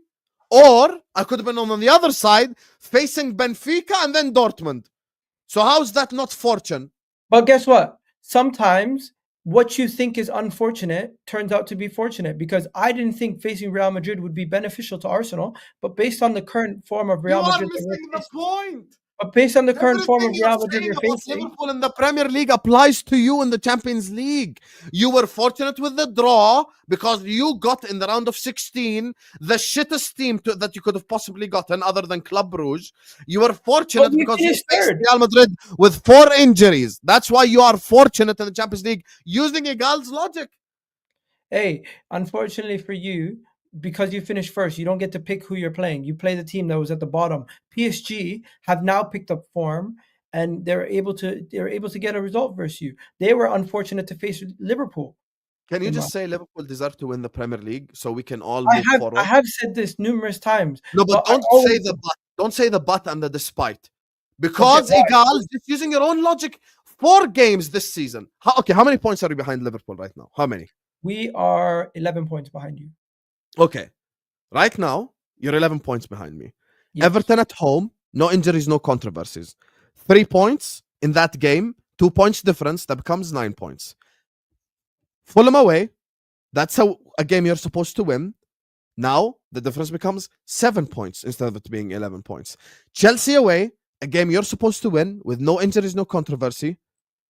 or I could have been on the other side facing Benfica and then Dortmund. So how's that not fortune? But guess what? Sometimes what you think is unfortunate turns out to be fortunate, because I didn't think facing Real Madrid would be beneficial to Arsenal, but based on the current form of Real Madrid, you are missing the point. But based on the current form of Real Madrid you're facing, Liverpool in the Premier League applies to you in the Champions League. You were fortunate with the draw because you got in the round of 16 the shittest team that you could have possibly gotten other than Club Brugge. You were fortunate because you faced Real Madrid with 4 injuries. That's why you are fortunate in the Champions League using Egal's logic. Hey, unfortunately for you, because you finished first, you don't get to pick who you're playing. You play the team that was at the bottom. PSG have now picked up form, and they're able to get a result versus you. They were unfortunate to face Liverpool. Can you just say Liverpool deserve to win the Premier League so we can all move forward? I have said this numerous times. No, but don't say the but. Don't say the but and the despite. Because Egal, just using your own logic, 4 games this season. How many points are you behind Liverpool right now? How many? We are 11 points behind you. Okay. Right now, you're 11 points behind me. Yes. Everton at home, no injuries, no controversies. 3 points in that game, 2 points difference, that becomes 9 points. Fulham away, that's a game you're supposed to win. Now, the difference becomes 7 points instead of it being 11 points. Chelsea away, a game you're supposed to win with no injuries, no controversy.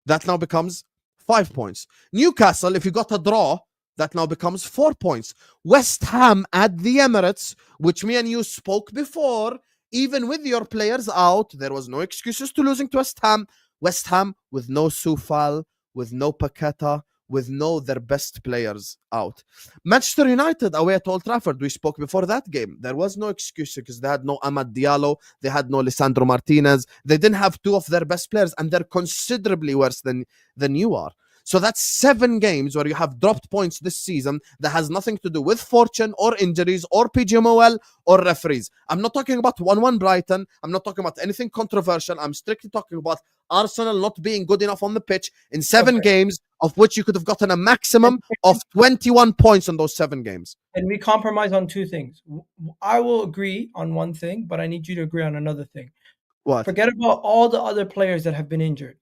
That now becomes 5 points. Newcastle, if you got a draw, that now becomes 4 points. West Ham at the Emirates, which me and you spoke before, even with your players out, there was no excuses to losing to West Ham. West Ham with no Soufal, with no Paqueta, with no their best players out. Manchester United away at Old Trafford, we spoke before that game. There was no excuse because they had no Amad Diallo, they had no Lisandro Martinez, they didn't have 2 of their best players, and they're considerably worse than you are. So that's 7 games where you have dropped points this season that has nothing to do with fortune or injuries or PGMOL or referees. I'm not talking about 1-1 Brighton. I'm not talking about anything controversial. I'm strictly talking about Arsenal not being good enough on the pitch in 7 games, of which you could have gotten a maximum of 21 points on those 7 games. And we compromise on 2 things. I will agree on one thing, but I need you to agree on another thing. What? Forget about all the other players that have been injured.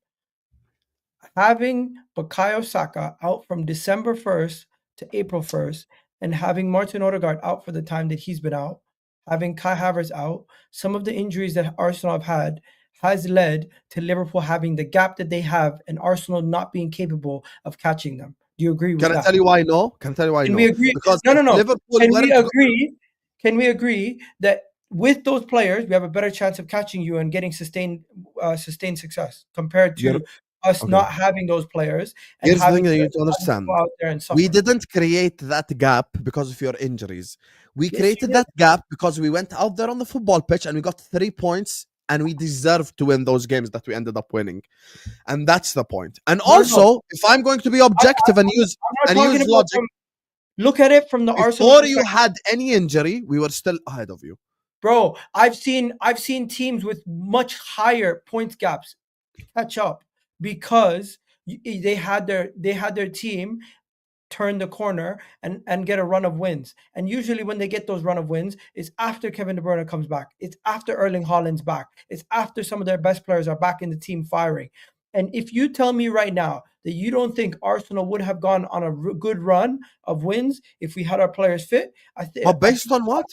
Having Bukayo Saka out from December 1st to April 1st, and having Martin Odegaard out for the time that he's been out, having Kai Havertz out, some of the injuries that Arsenal have had has led to Liverpool having the gap that they have and Arsenal not being capable of catching them. Do you agree with that? Can I tell you why no? Can we agree? Because no. Liverpool Can we agree that with those players, we have a better chance of catching you and getting sustained success compared to us not having those players? And here's the thing that you need to understand. Out there and we didn't create that gap because of your injuries. We created that gap because we went out there on the football pitch and we got 3 points and we deserved to win those games that we ended up winning. And that's the point. And also, if I'm going to be objective and use logic, look at it from the Arsenal. Before you had any injury, we were still ahead of you. Bro, I've seen teams with much higher points gaps catch up because they had their team turn the corner and get a run of wins. And usually when they get those run of wins, it's after Kevin De Bruyne comes back. It's after Erling Haaland's back. It's after some of their best players are back in the team firing. And if you tell me right now that you don't think Arsenal would have gone on a good run of wins if we had our players fit, based on what?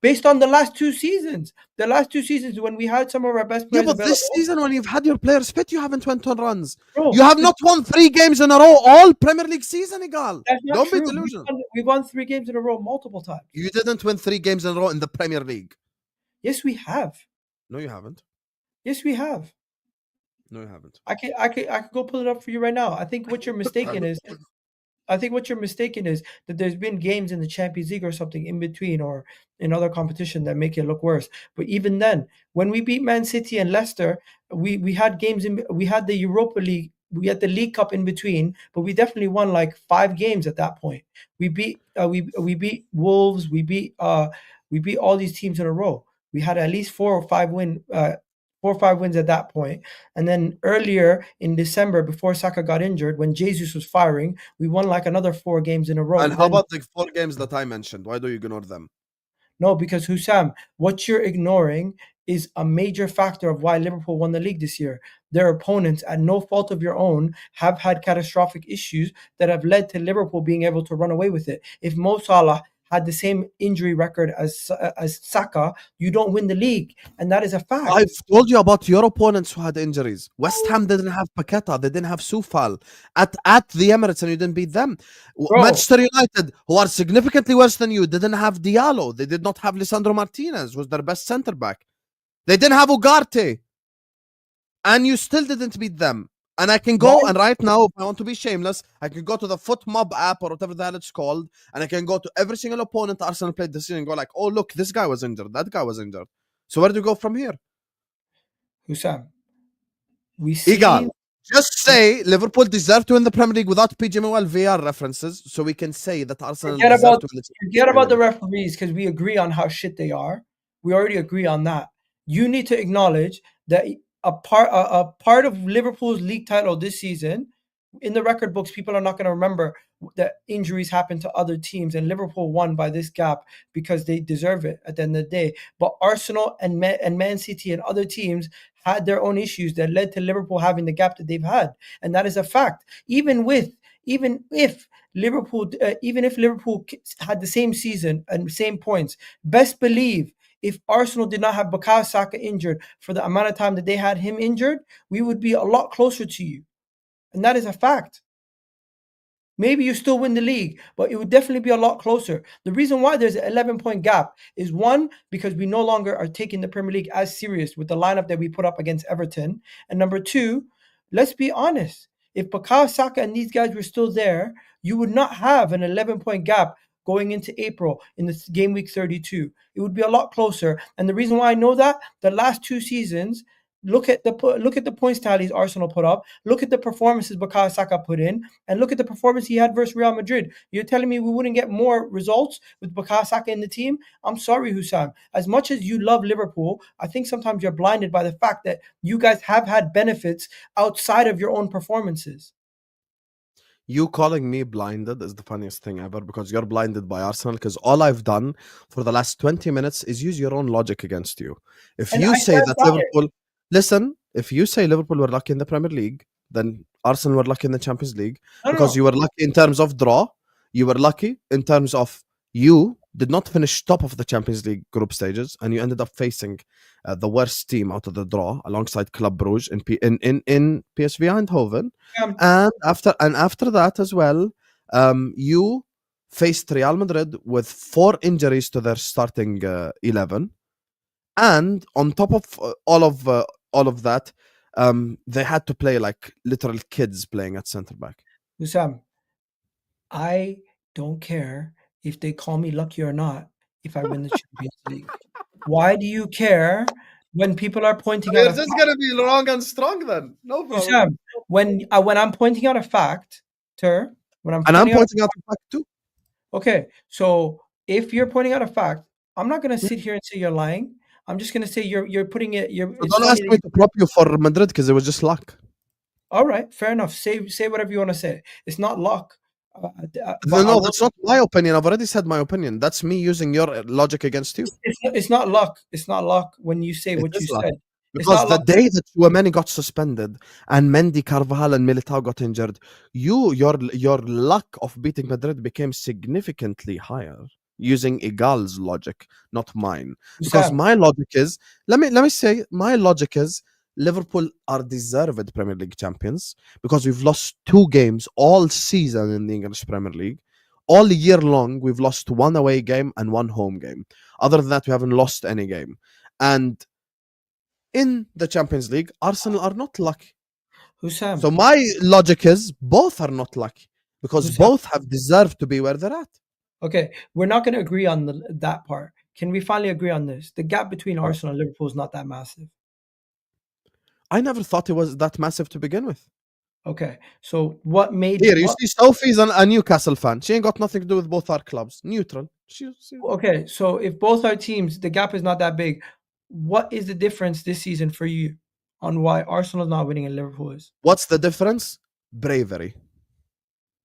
Based on the last 2 seasons. The last 2 seasons when we had some of our best players. Yeah, but this season when you've had your players fit, you haven't went on runs. Bro, you have not won 3 games in a row all Premier League season, Egal. Don't be delusional. We won 3 games in a row multiple times. You didn't win 3 games in a row in the Premier League. Yes, we have. No, you haven't. Yes, we have. No, you haven't. I could go pull it up for you right now. I think what you're mistaken is that there's been games in the Champions League or something in between or in other competition that make it look worse. But even then, when we beat Man City and Leicester, we had games we had the Europa League, we had the League Cup in between, but we definitely won like 5 games at that point. We beat Wolves, we beat all these teams in a row. We had at least 4 or 5 wins at that point. And then earlier in December, before Saka got injured, when Jesus was firing, we won like another 4 games in a row. And how about the 4 games that I mentioned? Why do you ignore them? No, because Husam, what you're ignoring is a major factor of why Liverpool won the league this year. Their opponents, at no fault of your own, have had catastrophic issues that have led to Liverpool being able to run away with it. If Mo Salah had the same injury record as Saka, you don't win the league, and that is a fact. I've told you about your opponents who had injuries. West Ham didn't have Paqueta, they didn't have Soufal at the Emirates, and you didn't beat them. Bro. Manchester United, who are significantly worse than you, didn't have Diallo. They did not have Lisandro Martinez, who was their best centre back. They didn't have Ugarte, and you still didn't beat them. And I can go, and right now, if I want to be shameless, I can go to the FootMob app or whatever the hell it's called, and I can go to every single opponent Arsenal played this season and go like, oh, look, this guy was injured, that guy was injured. So where do you go from here? Husam, we see... Egal, just say Liverpool deserved to win the Premier League without PGMOL VR references, so we can say that Arsenal Forget about the referees, because we agree on how shit they are. We already agree on that. you need to acknowledge that a part of Liverpool's league title this season, in the record books, people are not going to remember that injuries happened to other teams, and Liverpool won by this gap because they deserve it at the end of the day. But Arsenal and Man City and other teams had their own issues that led to Liverpool having the gap that they've had, and that is a fact. Even if Liverpool had the same season and same points, best believe if Arsenal did not have Bukayo Saka injured for the amount of time that they had him injured, we would be a lot closer to you. And that is a fact. Maybe you still win the league, but it would definitely be a lot closer. The reason why there's an 11-point gap is, one, because we no longer are taking the Premier League as serious with the lineup that we put up against Everton. And number two, let's be honest. If Bukayo Saka and these guys were still there, you would not have an 11-point gap going into April in the game week 32. It would be a lot closer. And the reason why I know that, the last two seasons, look at the points tallies Arsenal put up, look at the performances Bukayo Saka put in, and look at the performance he had versus Real Madrid. You're telling me we wouldn't get more results with Bukayo Saka in the team? I'm sorry, Husam. As much as you love Liverpool, I think sometimes you're blinded by the fact that you guys have had benefits outside of your own performances. You calling me blinded is the funniest thing ever, because you're blinded by Arsenal, because all I've done for the last 20 minutes is use your own logic against you. If And you I say stand that by it. Liverpool, listen, if you say Liverpool were lucky in the Premier League, then Arsenal were lucky in the Champions League, No, because you were lucky in terms of draw. You were lucky in terms of you did not finish top of the Champions League group stages, and you ended up facing the worst team out of the draw alongside Club Brugge in PSV Eindhoven. And after that as well, you faced Real Madrid with 4 injuries to their starting 11, and on top of all of that, they had to play like literal kids playing at center back. Husam, I don't care if they call me lucky or not if I win the Champions League. Why do you care when people are pointing out You're a just fact? gonna be wrong and strong then. No problem. Husam, when I'm pointing out a fact, when I'm And I'm pointing out pointing out the fact too. okay, so if you're pointing out a fact, I'm not gonna sit here and say you're lying. I'm just gonna say you're putting it. So It's don't funny ask that me to prop you for Madrid, because it was just luck. all right, fair enough. Say whatever you want to say. It's not luck. No, that's not my opinion. I've already said my opinion. That's me using your logic against you. It's not luck. It's not luck when you say It what you is luck. said. It's Because not the luck. day that Chouameni got suspended and Mendy, Carvajal, and Militao got injured, your luck of beating Madrid became significantly higher using Egal's logic, not mine. Because Husam, my logic is, let me say, my logic is Liverpool are deserved Premier League champions because we've lost 2 games all season in the English Premier League. All year long, we've lost 1 away game and 1 home game. Other than that, we haven't lost any game. And in the Champions League, Arsenal are not lucky. Husam, So my logic is both are not lucky, because Husam. both have deserved to be where they're at. Okay, we're not going to agree on that part. Can we finally agree on this? The gap between What? Arsenal and Liverpool is not that massive. I never thought it was that massive to begin with. Okay, so what made Here, you what, see, Sophie's a Newcastle fan. She ain't got nothing to do with both our clubs. Neutral. okay, so if both our teams, the gap is not that big, what is the difference this season for you on why Arsenal is not winning and Liverpool is? What's the difference? Bravery.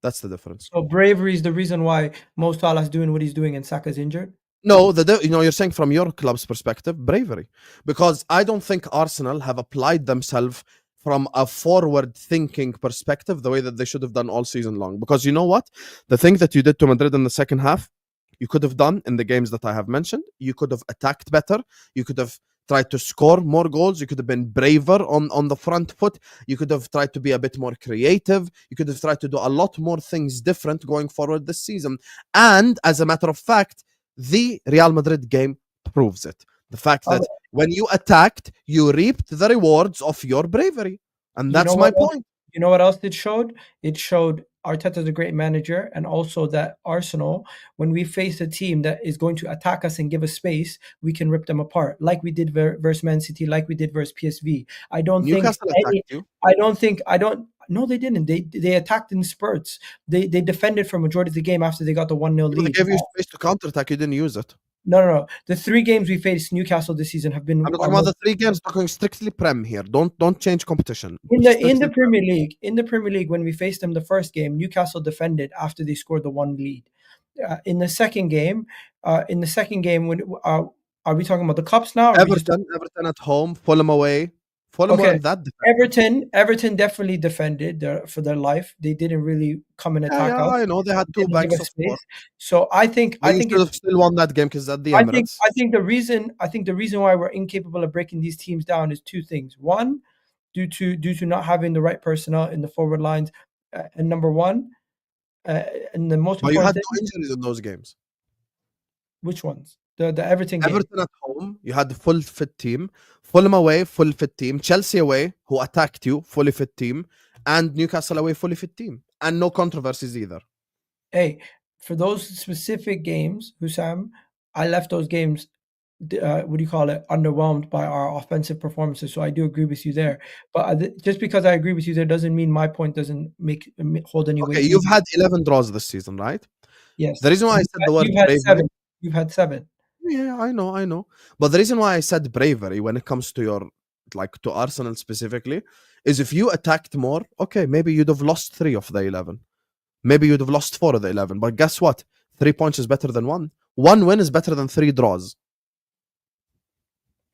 That's the difference. So bravery is the reason why Mo Salah's doing what he's doing and Saka's injured? No, you're saying from your club's perspective, bravery. Because I don't think Arsenal have applied themselves from a forward-thinking perspective the way that they should have done all season long. Because you know what? The thing that you did to Madrid in the second half, you could have done in the games that I have mentioned. You could have attacked better. You could have tried to score more goals. You could have been braver on the front foot. You could have tried to be a bit more creative. You could have tried to do a lot more things different going forward this season. And as a matter of fact, the Real Madrid game proves it. The fact that when you attacked, you reaped the rewards of your bravery. And that's my point. You know what else it showed? It showed Arteta's a great manager, and also that Arsenal, when we face a team that is going to attack us and give us space, we can rip them apart, like we did versus Man City, like we did versus PSV. Newcastle attacked you. No, they didn't. They attacked in spurts. They defended for majority of the game after they got the 1-0 lead. They gave you space to counterattack. You didn't use it. No. The 3 games we faced Newcastle this season have been I'm not talking about the 3 games. Talking strictly Prem here. Don't change competition. in the Strictly Premier League. In the Premier League, when we faced them the first game, Newcastle defended after they scored the 1 lead. In the second game, when are we talking about the cups now? Or Everton at home, Fulham away. Fulham Okay. weren't that defensive. Everton definitely defended for their life. They didn't really come and attack us. I know they had 2 Didn't give banks us of space. 4. So I think But you should have still won that game because at the Emirates. I think the reason why we're incapable of breaking these teams down is 2 things. One, due to not having the right personnel in the forward lines, and number 1, and the most But you had important no thing. injuries in those games. Which ones? The Everton game. Everton at home, you had the full fit team. Fulham away, full fit team. Chelsea away, who attacked you, fully fit team. And Newcastle away, fully fit team. And no controversies either. Hey, for those specific games, Husam, I left those games, underwhelmed by our offensive performances. So I do agree with you there. But just because I agree with you there doesn't mean my point doesn't hold any weight. Okay, you've had 11 draws this season, right? Yes. The reason why I said the word You've had bravery. 7. You've had 7. Yeah, I know. But the reason why I said bravery when it comes to to Arsenal specifically is if you attacked more, okay, maybe you'd have lost 3 of the 11. Maybe you'd have lost 4 of the 11. But guess what? 3 points is better than 1. 1 win is better than 3 draws.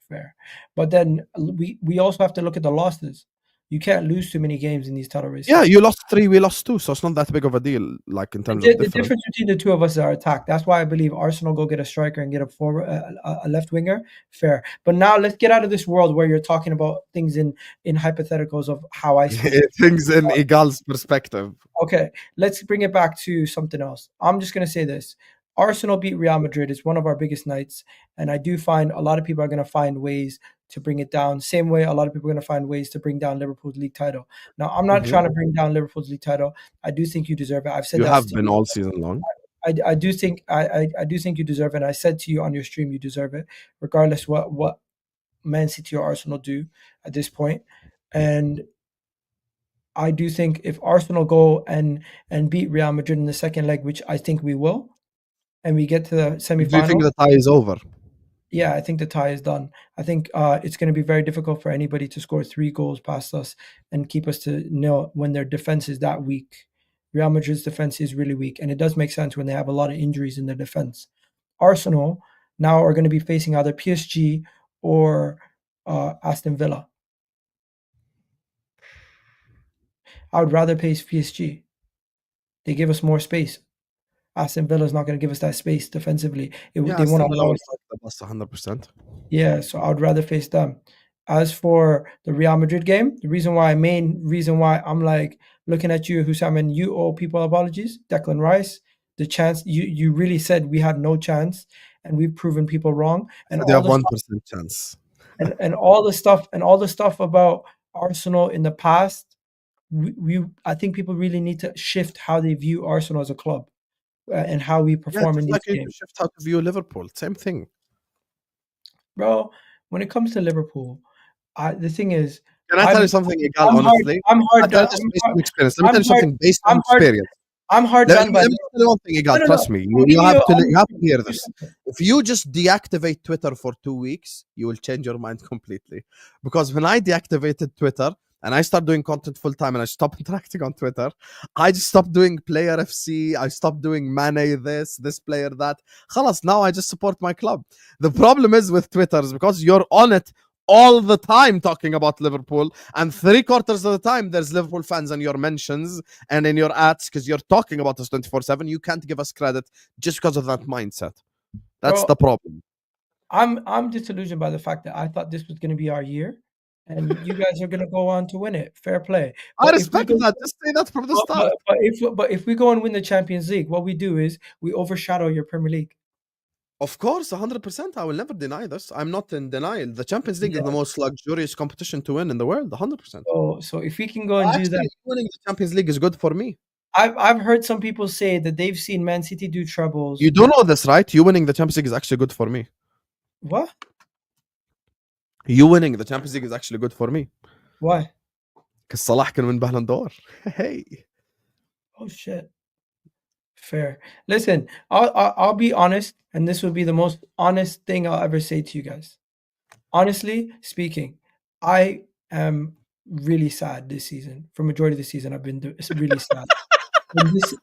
Fair. But then we also have to look at the losses. You can't lose too many games in these title races. Yeah, you lost 3, we lost 2, so it's not that big of a deal, like in terms of difference. The difference between the 2 of us is our attack. That's why I believe Arsenal go get a striker and get a forward, a left winger. Fair. But now let's get out of this world where you're talking about things in hypotheticals of how I see things in Egal's perspective. Okay, let's bring it back to something else. I'm just going to say this. Arsenal beat Real Madrid. It's one of our biggest nights. And I do find a lot of people are going to find ways to bring it down. Same way a lot of people are going to find ways to bring down Liverpool's league title. Now, I'm not trying to bring down Liverpool's league title. I do think you deserve it. I've said you that have been all season long. I do think you deserve it. And I said to you on your stream, you deserve it, regardless what Man City or Arsenal do at this point. And I do think if Arsenal go and beat Real Madrid in the second leg, which I think we will, and we get to the semi-final. Do you think the tie is over? Yeah, I think the tie is done. I think it's going to be very difficult for anybody to score 3 goals past us and keep us to 0 when their defense is that weak. Real Madrid's defense is really weak, and it does make sense when they have a lot of injuries in their defense. Arsenal now are going to be facing either PSG or Aston Villa. I would rather face PSG. They give us more space. Aston Villa is not going to give us that space defensively. They want to allow us the bus 100%. Yeah, so I would rather face them. As for the Real Madrid game, main reason why I'm like looking at you, Husam, and you owe people apologies. Declan Rice, the chance you really said we had no chance, and we've proven people wrong. And they have 1% chance. And all the stuff about Arsenal in the past, I think people really need to shift how they view Arsenal as a club and how we perform in these games. Shift how to view Liverpool. Same thing. Bro, when it comes to Liverpool, the thing is, can I tell you something, Egal, honestly? I'm hard done. Let me tell you something based on experience. I'm hard done by Let me tell you one thing, Egal, trust me. You have to hear this. If you just deactivate Twitter for 2 weeks, you will change your mind completely. Because when I deactivated Twitter, and I start doing content full time and I stop interacting on Twitter, I just stopped doing Player FC, I stopped doing Mane this player that. Khalas, now I just support my club. The problem is with Twitter is because you're on it all the time talking about Liverpool, and 3/4 of the time there's Liverpool fans in your mentions and in your ads because you're talking about us 24/7. You can't give us credit just because of that mindset. That's the problem. I'm disillusioned by the fact that I thought this was going to be our year. And you guys are going to go on to win it. Fair play. I respect that. Just say that from the start. But if we go and win the Champions League, what we do is we overshadow your Premier League. Of course, 100%. I will never deny this. I'm not in denial. The Champions League is the most luxurious competition to win in the world. 100%. So if we can go and do that, winning the Champions League is good for me. I've heard some people say that they've seen Man City do trebles. You do know this, right? You winning the Champions League is actually good for me. What? You winning the Champions League is actually good for me. Why? Because Salah can win Ballon d'Or. Hey. Oh, shit. Fair. Listen, I'll be honest, and this will be the most honest thing I'll ever say to you guys. Honestly speaking, I am really sad this season. For majority of the season, I've been really sad.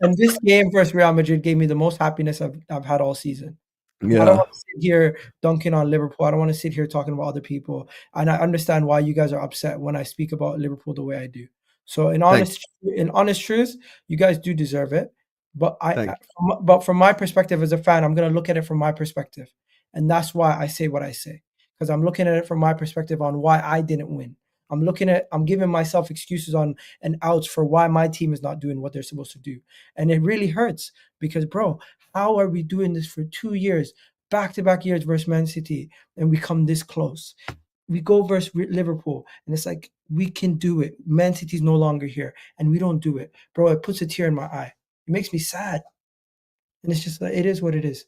And this game versus Real Madrid gave me the most happiness I've had all season. I don't Yeah. wanna sit here dunking on Liverpool. I don't wanna sit here talking about other people, and I understand why you guys are upset when I speak about Liverpool the way I do. So Thank in honest truth, you guys do deserve it, but thank from my perspective as a fan, I'm gonna look at it from my perspective, and that's why I say what I say, 'cause I'm looking at it from my perspective on why I didn't win. I'm giving myself excuses on and outs for why my team is not doing what they're supposed to do, and it really hurts because, bro, how are we doing this for 2 years, back-to-back years versus Man City, and we come this close? We go versus Liverpool, and it's like, we can do it. Man City's no longer here, and we don't do it. Bro, it puts a tear in my eye. It makes me sad, and it's just like, it is what it is.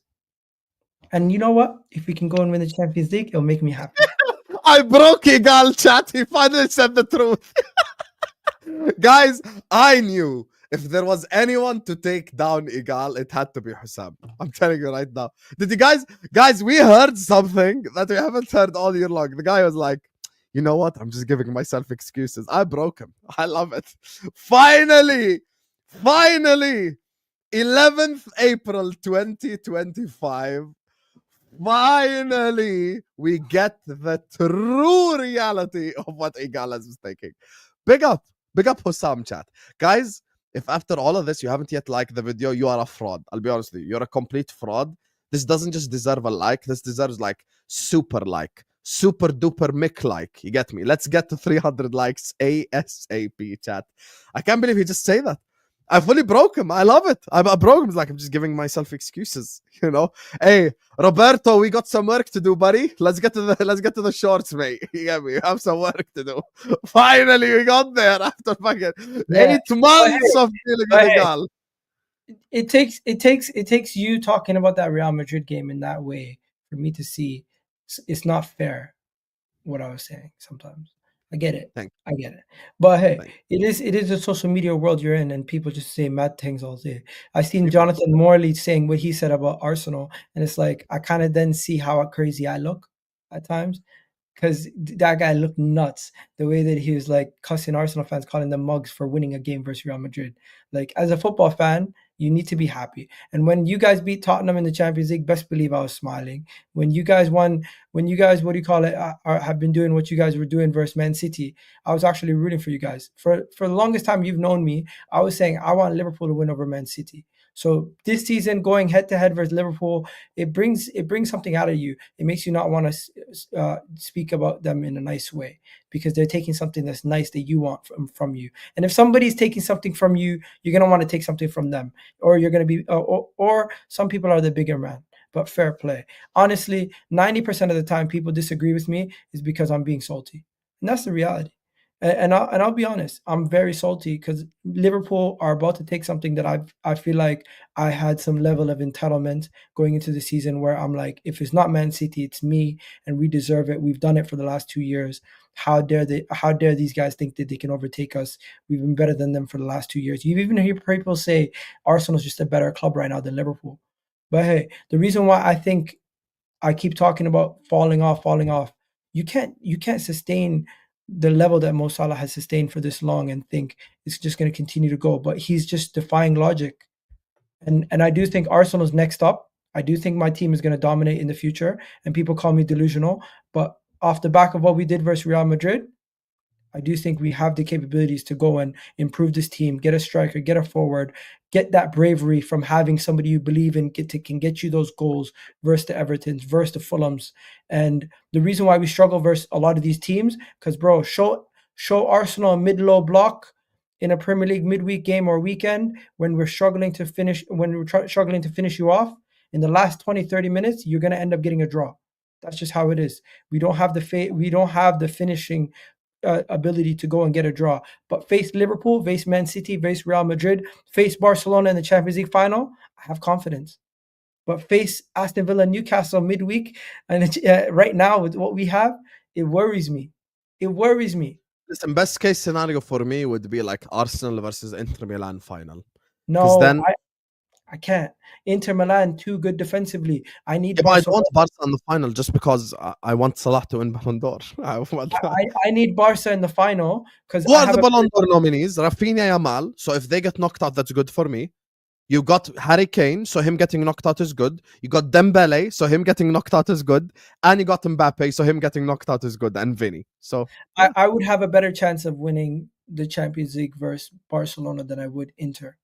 And you know what? If we can go and win the Champions League, it'll make me happy. I broke Egal, chat. He finally said the truth. Guys, I knew if there was anyone to take down Egal, it had to be Husam. I'm telling you right now. Did you guys, we heard something that we haven't heard all year long. The guy was like, you know what? I'm just giving myself excuses. I broke him. I love it. Finally, 11th April 2025. Finally, we get the true reality of what Egal is taking. Big up Hussam, chat. Guys, if after all of this you haven't yet liked the video, you are a fraud. I'll be honest with you. You're a complete fraud. This doesn't just deserve a like. This deserves like, super duper mick like. You get me? Let's get to 300 likes ASAP, chat. I can't believe he just say that. I fully broke him. I love it. I broke him. It's like I'm just giving myself excuses, you know. Hey, Roberto, we got some work to do, buddy. Let's get to the shorts, mate. You get me? We have some work to do. Finally, we got there after fucking Yeah. 8 months of dealing with Egal. It takes you talking about that Real Madrid game in that way for me to see it's not fair what I was saying sometimes. I get it. I get it. But hey, it is a social media world you're in, and people just say mad things all day. I've seen Jonathan Morley saying what he said about Arsenal, and it's like I kind of then see how crazy I look at times. Because that guy looked nuts, the way that he was like cussing Arsenal fans, calling them mugs for winning a game versus Real Madrid. Like, as a football fan, you need to be happy. And when you guys beat Tottenham in the Champions League, best believe I was smiling. When you guys won, when you guys, what do you call it, have been doing what you guys were doing versus Man City, I was actually rooting for you guys. For the longest time you've known me, I was saying I want Liverpool to win over Man City. So this season, going head to head versus Liverpool, it brings something out of you. It makes you not want to speak about them in a nice way because they're taking something that's nice that you want from you. And if somebody's taking something from you, you're gonna want to take something from them, or you're gonna be, or some people are the bigger man. But fair play. Honestly, 90% of the time, people disagree with me is because I'm being salty, and that's the reality. And I'll be honest, I'm very salty because Liverpool are about to take something that I feel like I had some level of entitlement going into the season where I'm like, if it's not Man City, it's me, and we deserve it. We've done it for the last 2 years. How dare these guys think that they can overtake us? We've been better than them for the last 2 years. You even hear people say Arsenal's just a better club right now than Liverpool. But hey, the reason why I think I keep talking about falling off, you can't sustain the level that Mo Salah has sustained for this long and think it's just going to continue to go. But he's just defying logic. And I do think Arsenal's next up. I do think my team is going to dominate in the future. And people call me delusional. But off the back of what we did versus Real Madrid, I do think we have the capabilities to go and improve this team, get a striker, get a forward, get that bravery from having somebody you believe in can get you those goals versus the Evertons, versus the Fulhams. And the reason why we struggle versus a lot of these teams, because bro, show Arsenal a mid-low block in a Premier League midweek game or weekend when we're struggling to finish you off in the last 20, 30 minutes, you're going to end up getting a draw. That's just how it is. We don't have the finishing ability to go and get a draw. But face Liverpool, face Man City, face Real Madrid, face Barcelona in the Champions League final, I have confidence. But face Aston Villa, Newcastle midweek, and right now with what we have, it worries me. It worries me. Listen, best case scenario for me would be like Arsenal versus Inter Milan final. No, then I can't. Inter Milan, too good defensively. I need Yeah, but I don't Barcelona. want Barca in the final just because I want Salah to win Ballon d'Or. I need Barca in the final because Who I are have the a Ballon d'Or nominees? Rafinha, Yamal. So if they get knocked out, that's good for me. You got Harry Kane, so him getting knocked out is good. You got Dembele, so him getting knocked out is good. And you got Mbappe, so him getting knocked out is good. And Vinny. So yeah, I would have a better chance of winning the Champions League versus Barcelona than I would Inter.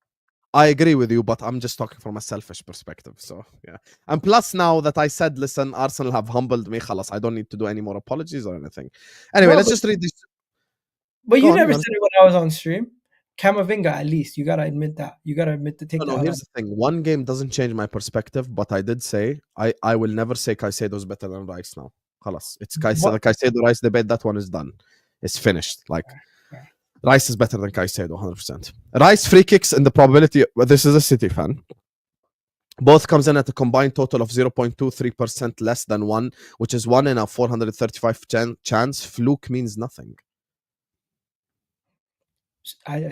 I agree with you, but I'm just talking from a selfish perspective. So yeah. And plus now that I said, listen, Arsenal have humbled me, khalas, I don't need to do any more apologies or anything. Anyway, No, let's just read this. but Go you on, never go on. said it when I was on stream. Camavinga, at least you gotta admit that. You gotta admit to take No, that no, on. here's the thing. One game doesn't change my perspective, but I did say I will never say Caicedo's better than Rice now. Khalas. It's Caicedo. What? The Caicedo Rice debate, that one is done. It's finished. Like Rice is better than Caicedo, 100%. Rice free kicks and the probability, well, this is a City fan. Both comes in at a combined total of 0.23% less than one, which is 1 in a 435 chance. Fluke means nothing.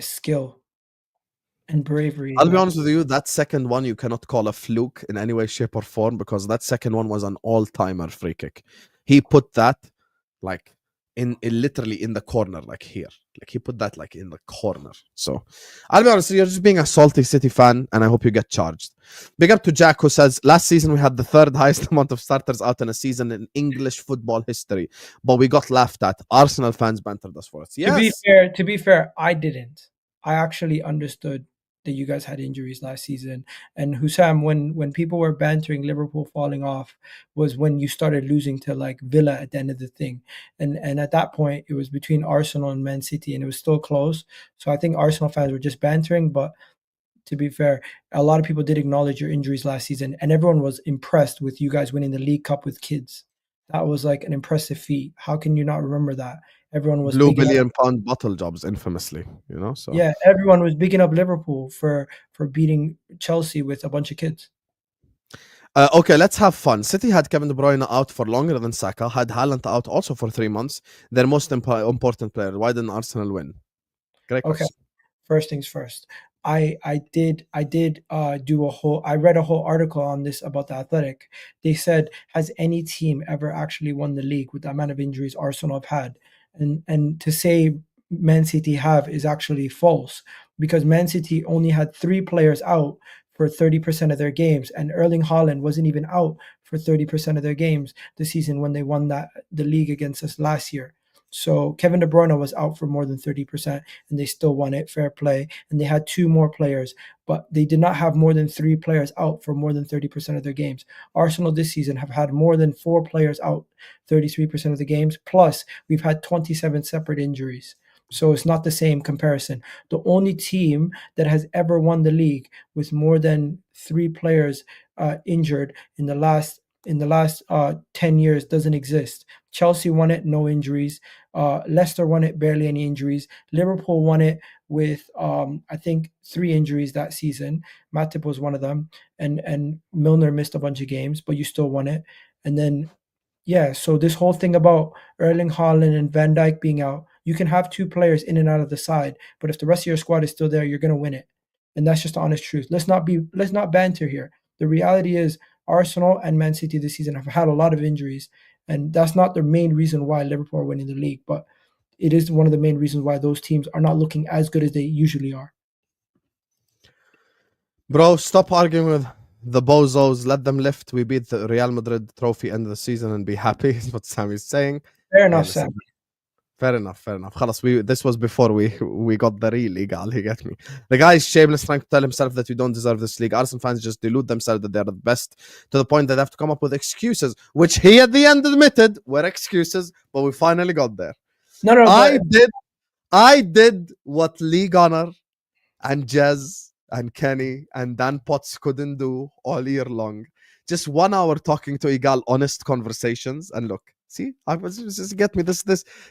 Skill and bravery. I'll be honest with you, that second one you cannot call a fluke in any way, shape, or form because that second one was an all-timer free kick. He put that like in literally in the corner, like here. Like he put that like in the corner. So I'll be honest, you're just being a salty City fan, and I hope you get charged. Big up to Jack, who says last season we had the third highest amount of starters out in a season in English football history, but we got laughed at. Arsenal fans bantered us for it. Yes. To be fair, I didn't. I actually understood that you guys had injuries last season. And Husam, when people were bantering Liverpool falling off, was when you started losing to like Villa at the end of the thing. And at that point, it was between Arsenal and Man City, and it was still close. So I think Arsenal fans were just bantering. But to be fair, a lot of people did acknowledge your injuries last season, and everyone was impressed with you guys winning the League Cup with kids. That was like an impressive feat. How can you not remember that? Everyone was Blue bigging up. billion-pound bottle jobs, infamously, you know. So Yeah, everyone was bigging up Liverpool for beating Chelsea with a bunch of kids. Okay, let's have fun. City had Kevin De Bruyne out for longer than Saka, had Haaland out also for 3 months. Their most important player. Why didn't Arsenal win? Great Okay, question. first things first. I did do a whole I read a whole article on this about the Athletic. They said, has any team ever actually won the league with the amount of injuries Arsenal have had? And to say Man City have is actually false, because Man City only had 3 players out for 30% of their games, and Erling Haaland wasn't even out for 30% of their games this season when they won the league against us last year. So Kevin De Bruyne was out for more than 30%, and they still won it. Fair play. And they had 2 more players, but they did not have more than 3 players out for more than 30% of their games. Arsenal this season have had more than 4 players out 33% of the games. Plus, we've had 27 separate injuries. So it's not the same comparison. The only team that has ever won the league with more than 3 players injured in the last 10 years doesn't exist. Chelsea won it, no injuries. Leicester won it, barely any injuries. Liverpool won it with I think 3 injuries that season. Matip was one of them, and Milner missed a bunch of games, but you still won it. And then yeah, so this whole thing about Erling Haaland and Van Dijk being out, you can have 2 players in and out of the side, but if the rest of your squad is still there, you're gonna win it. And that's just the honest truth. Let's not banter here. The reality is Arsenal and Man City this season have had a lot of injuries, and that's not the main reason why Liverpool are winning the league, but it is one of the main reasons why those teams are not looking as good as they usually are. Bro, stop arguing with the bozos. Let them lift. We beat the Real Madrid trophy end of the season and be happy, is what Sam is saying. Fair enough, Sam. Fair enough. Khalas, this was before we got the real Egal, you get me? The guy is shameless, trying to tell himself that you don't deserve this league. Arsenal fans just delude themselves that they're the best, to the point that they have to come up with excuses, which he at the end admitted were excuses, but we finally got there. No, I did what League Honor and Jez and Kenny and Dan Potts couldn't do all year long. Just 1 hour talking to Egal, honest conversations, and look. See, I was just get me this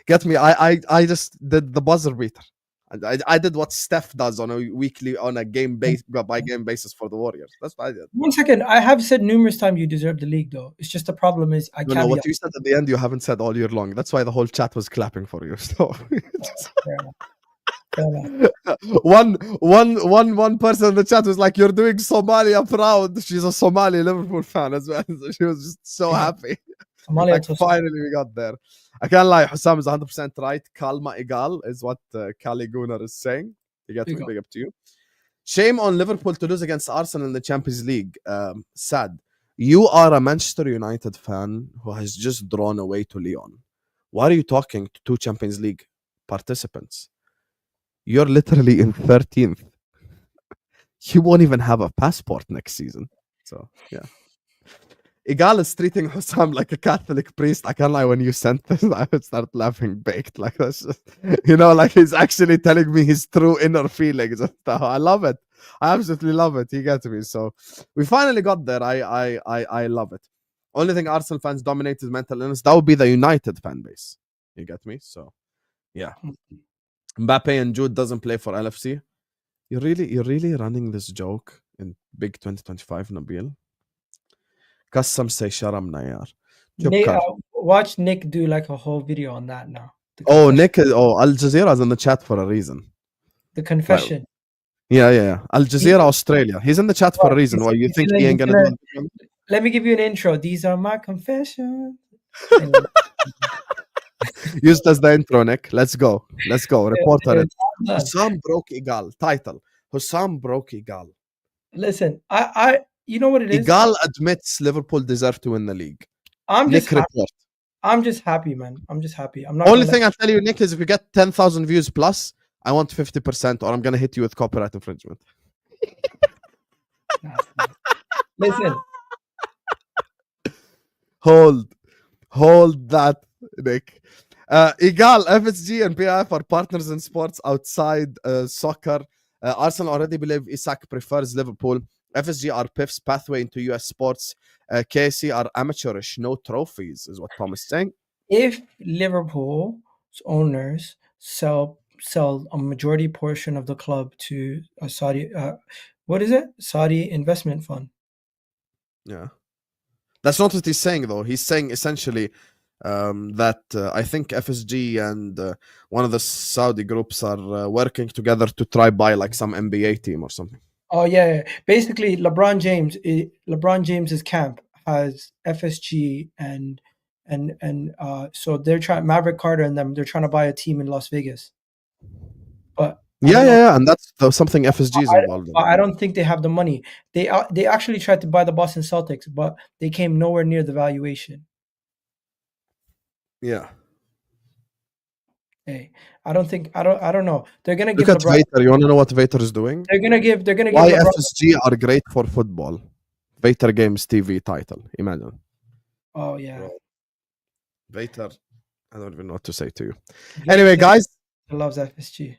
get me. I just did the buzzer beater. I did what Steph does on a game by game basis for the Warriors. That's what I did. 1 second. I have said numerous times you deserve the league, though. It's just the problem is I can't. No, what you said at the end, you haven't said all year long. That's why the whole chat was clapping for you. So, One person in the chat was like, "You're doing Somalia proud." She's a Somali Liverpool fan as well, so she was just so happy. Somalia Like finally we got there. I can't lie, Husam is 100% right. Kalma Egal is what Kali Gunnar is saying. You get me? Big up to you. Shame on Liverpool to lose against Arsenal in the Champions League. Sad. You are a Manchester United fan who has just drawn away to Lyon. Why are you talking to two Champions League participants? You're literally in 13th. You won't even have a passport next season. So, yeah. Egal is treating Husam like a Catholic priest. I can't lie, when you sent this, I would start laughing baked. Like, that's just, like he's actually telling me his true inner feelings. I love it. I absolutely love it. You get me? So we finally got there. I love it. Only thing Arsenal fans dominate is mental illness. That would be the United fan base. You get me? So, yeah. Mbappe and Jude doesn't play for LFC. You're really running this joke in big 2025, Nabil? Custom say sharamna yaar. Watch Nick do like a whole video on that now. Al Jazeera is in the chat for a reason. The confession. Yeah. Al Jazeera Australia. He's in the chat for a reason. Why you think he ain't gonna do it? Let me give you an intro. These are my confessions. Used as the intro, Nick. Let's go. Reporter it. Husam broke Egal. Title. Husam broke Egal. Listen, I you know what it is? Egal admits Liverpool deserve to win the league. I'm just happy, man. I'm just happy. I'm not. Only thing I'll tell you, Nick, is if you get 10,000 views plus, I want 50%, or I'm gonna hit you with copyright infringement. Listen. Hold that, Nick. Egal, FSG and PIF are partners in sports outside soccer. Arsenal already believe Isak prefers Liverpool. FSG are PIF's pathway into US sports. KC are amateurish, no trophies, is what Tom is saying. If Liverpool's owners sell a majority portion of the club to a Saudi, Saudi investment fund. Yeah. That's not what he's saying, though. He's saying essentially that I think FSG and one of the Saudi groups are working together to try buy like some NBA team or something. Oh yeah. Basically, LeBron James's camp has FSG and so they're trying, Maverick Carter and them. They're trying to buy a team in Las Vegas. But yeah, and that's something FSG is involved in. I don't think they have the money. They actually tried to buy the Boston Celtics, but they came nowhere near the valuation. Yeah. Hey, I don't know. They're gonna give Look at Vater. You want to know what Vater is doing? They're gonna give. Why FSG are great for football? Vater Games TV title. Imagine. Oh yeah. Vater. I don't even know what to say to you. Anyway, guys. He loves FSG.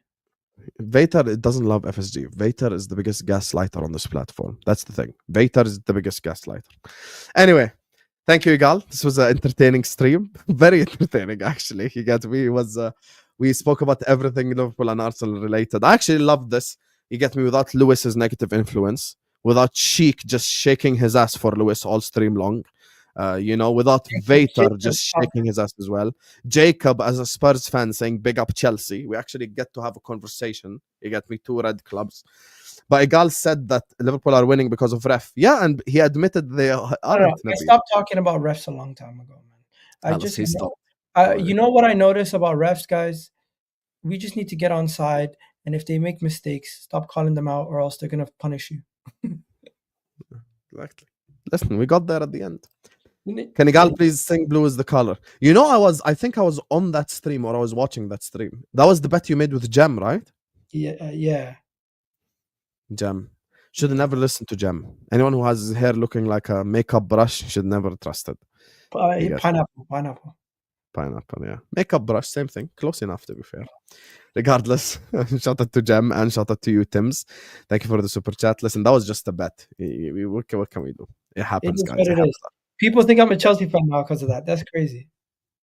Vater doesn't love FSG. Vater is the biggest gaslighter on this platform. That's the thing. Vater is the biggest gaslighter. Anyway. Thank you, Egal. This was an entertaining stream. Very entertaining, actually. You get me? It was, we spoke about everything Liverpool and Arsenal related. I actually loved this. You get me? Without Lewis's negative influence, without Sheik just shaking his ass for Lewis all stream long, without Vater just shaking his ass as well. Jacob, as a Spurs fan, saying big up Chelsea. We actually get to have a conversation. You get me? Two red clubs. But Egal said that Liverpool are winning because of ref. Yeah, and he admitted they aren't. I stopped talking about refs a long time ago, man. You know what I notice about refs, guys? We just need to get on side, and if they make mistakes, stop calling them out, or else they're gonna punish you. Exactly. Listen, we got there at the end. Can Egal please sing "Blue is the color"? I think I was on that stream, or I was watching that stream. That was the bet you made with Jem, right? Yeah. Jem. Should never listen to Jem. Anyone who has his hair looking like a makeup brush should never trust it. Pineapple, yeah. Makeup brush, same thing. Close enough, to be fair. Regardless, shout out to Jem and shout out to you, Tims. Thank you for the super chat. Listen, that was just a bet. What can we do? It happens, guys. It is. People think I'm a Chelsea fan now because of that. That's crazy.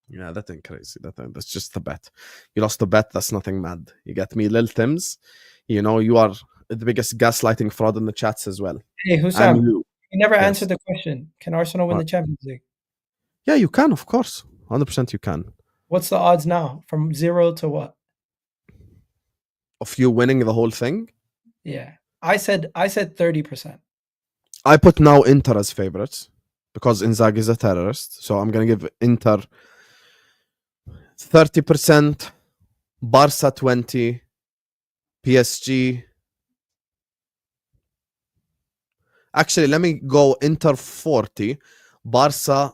Yeah, that ain't crazy. That's just a bet. You lost a bet. That's nothing mad. You get me, Lil Tims. You are the biggest gaslighting fraud in the chats as well. Hey, Husam, you never answered the question. Can Arsenal win the Champions League? Yeah, you can, of course. 100% you can. What's the odds now? From 0 to what? of you winning the whole thing. Yeah. I said 30%. I put now Inter as favorites because Inzaghi is a terrorist. So I'm going to give Inter 30%, Barca 20%, PSG. Actually, let me go Inter 40%, Barca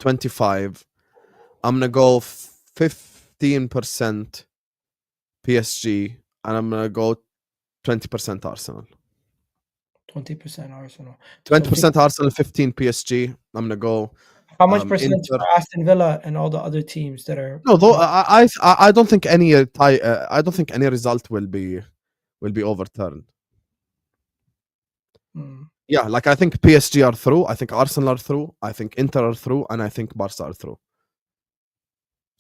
25%. I'm going to go 15% PSG, and I'm going to go 20% Arsenal. 20% Arsenal. 20% Arsenal, 15 PSG. I'm going to go. How much percent Inter. for Aston Villa and all the other teams that are? No, though I don't think any I don't think any result will be overturned. Yeah, like I think PSG are through. I think Arsenal are through. I think Inter are through, and I think Barca are through.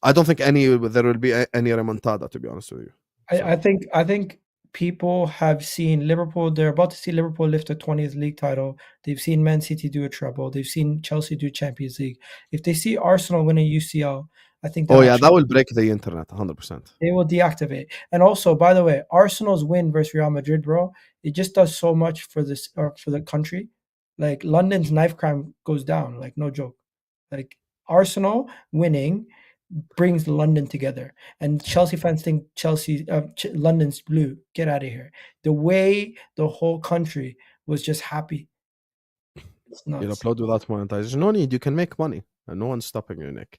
I don't think there will be any remontada, to be honest with you. I think people have seen Liverpool. They're about to see Liverpool lift a 20th league title. They've seen Man City do a treble. They've seen Chelsea do Champions League. If they see Arsenal win a UCL, I think that that will break the internet 100%. They will deactivate. And also, by the way, Arsenal's win versus Real Madrid, bro, it just does so much for this for the country. Like London's knife crime goes down, like no joke. Like Arsenal winning brings London together, and Chelsea fans think London's blue. Get out of here. The way the whole country was just happy. It's nuts. You'll upload without monetization. No need. You can make money, and no one's stopping you, Nick.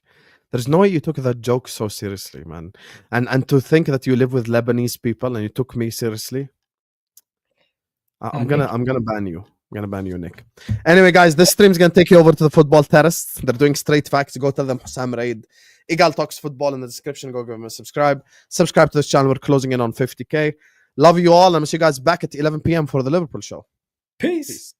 There's no way you took that joke so seriously, man. And to think that you live with Lebanese people and you took me seriously. I'm gonna ban you. I'm gonna ban you, Nick. Anyway, guys, this stream's gonna take you over to the football terrace. They're doing straight facts. Go tell them Husam raid. Egal talks football in the description. Go give them a subscribe. Subscribe to this channel. We're closing in on 50K. Love you all. I'm gonna see you guys back at 11 p.m. for the Liverpool show. Peace.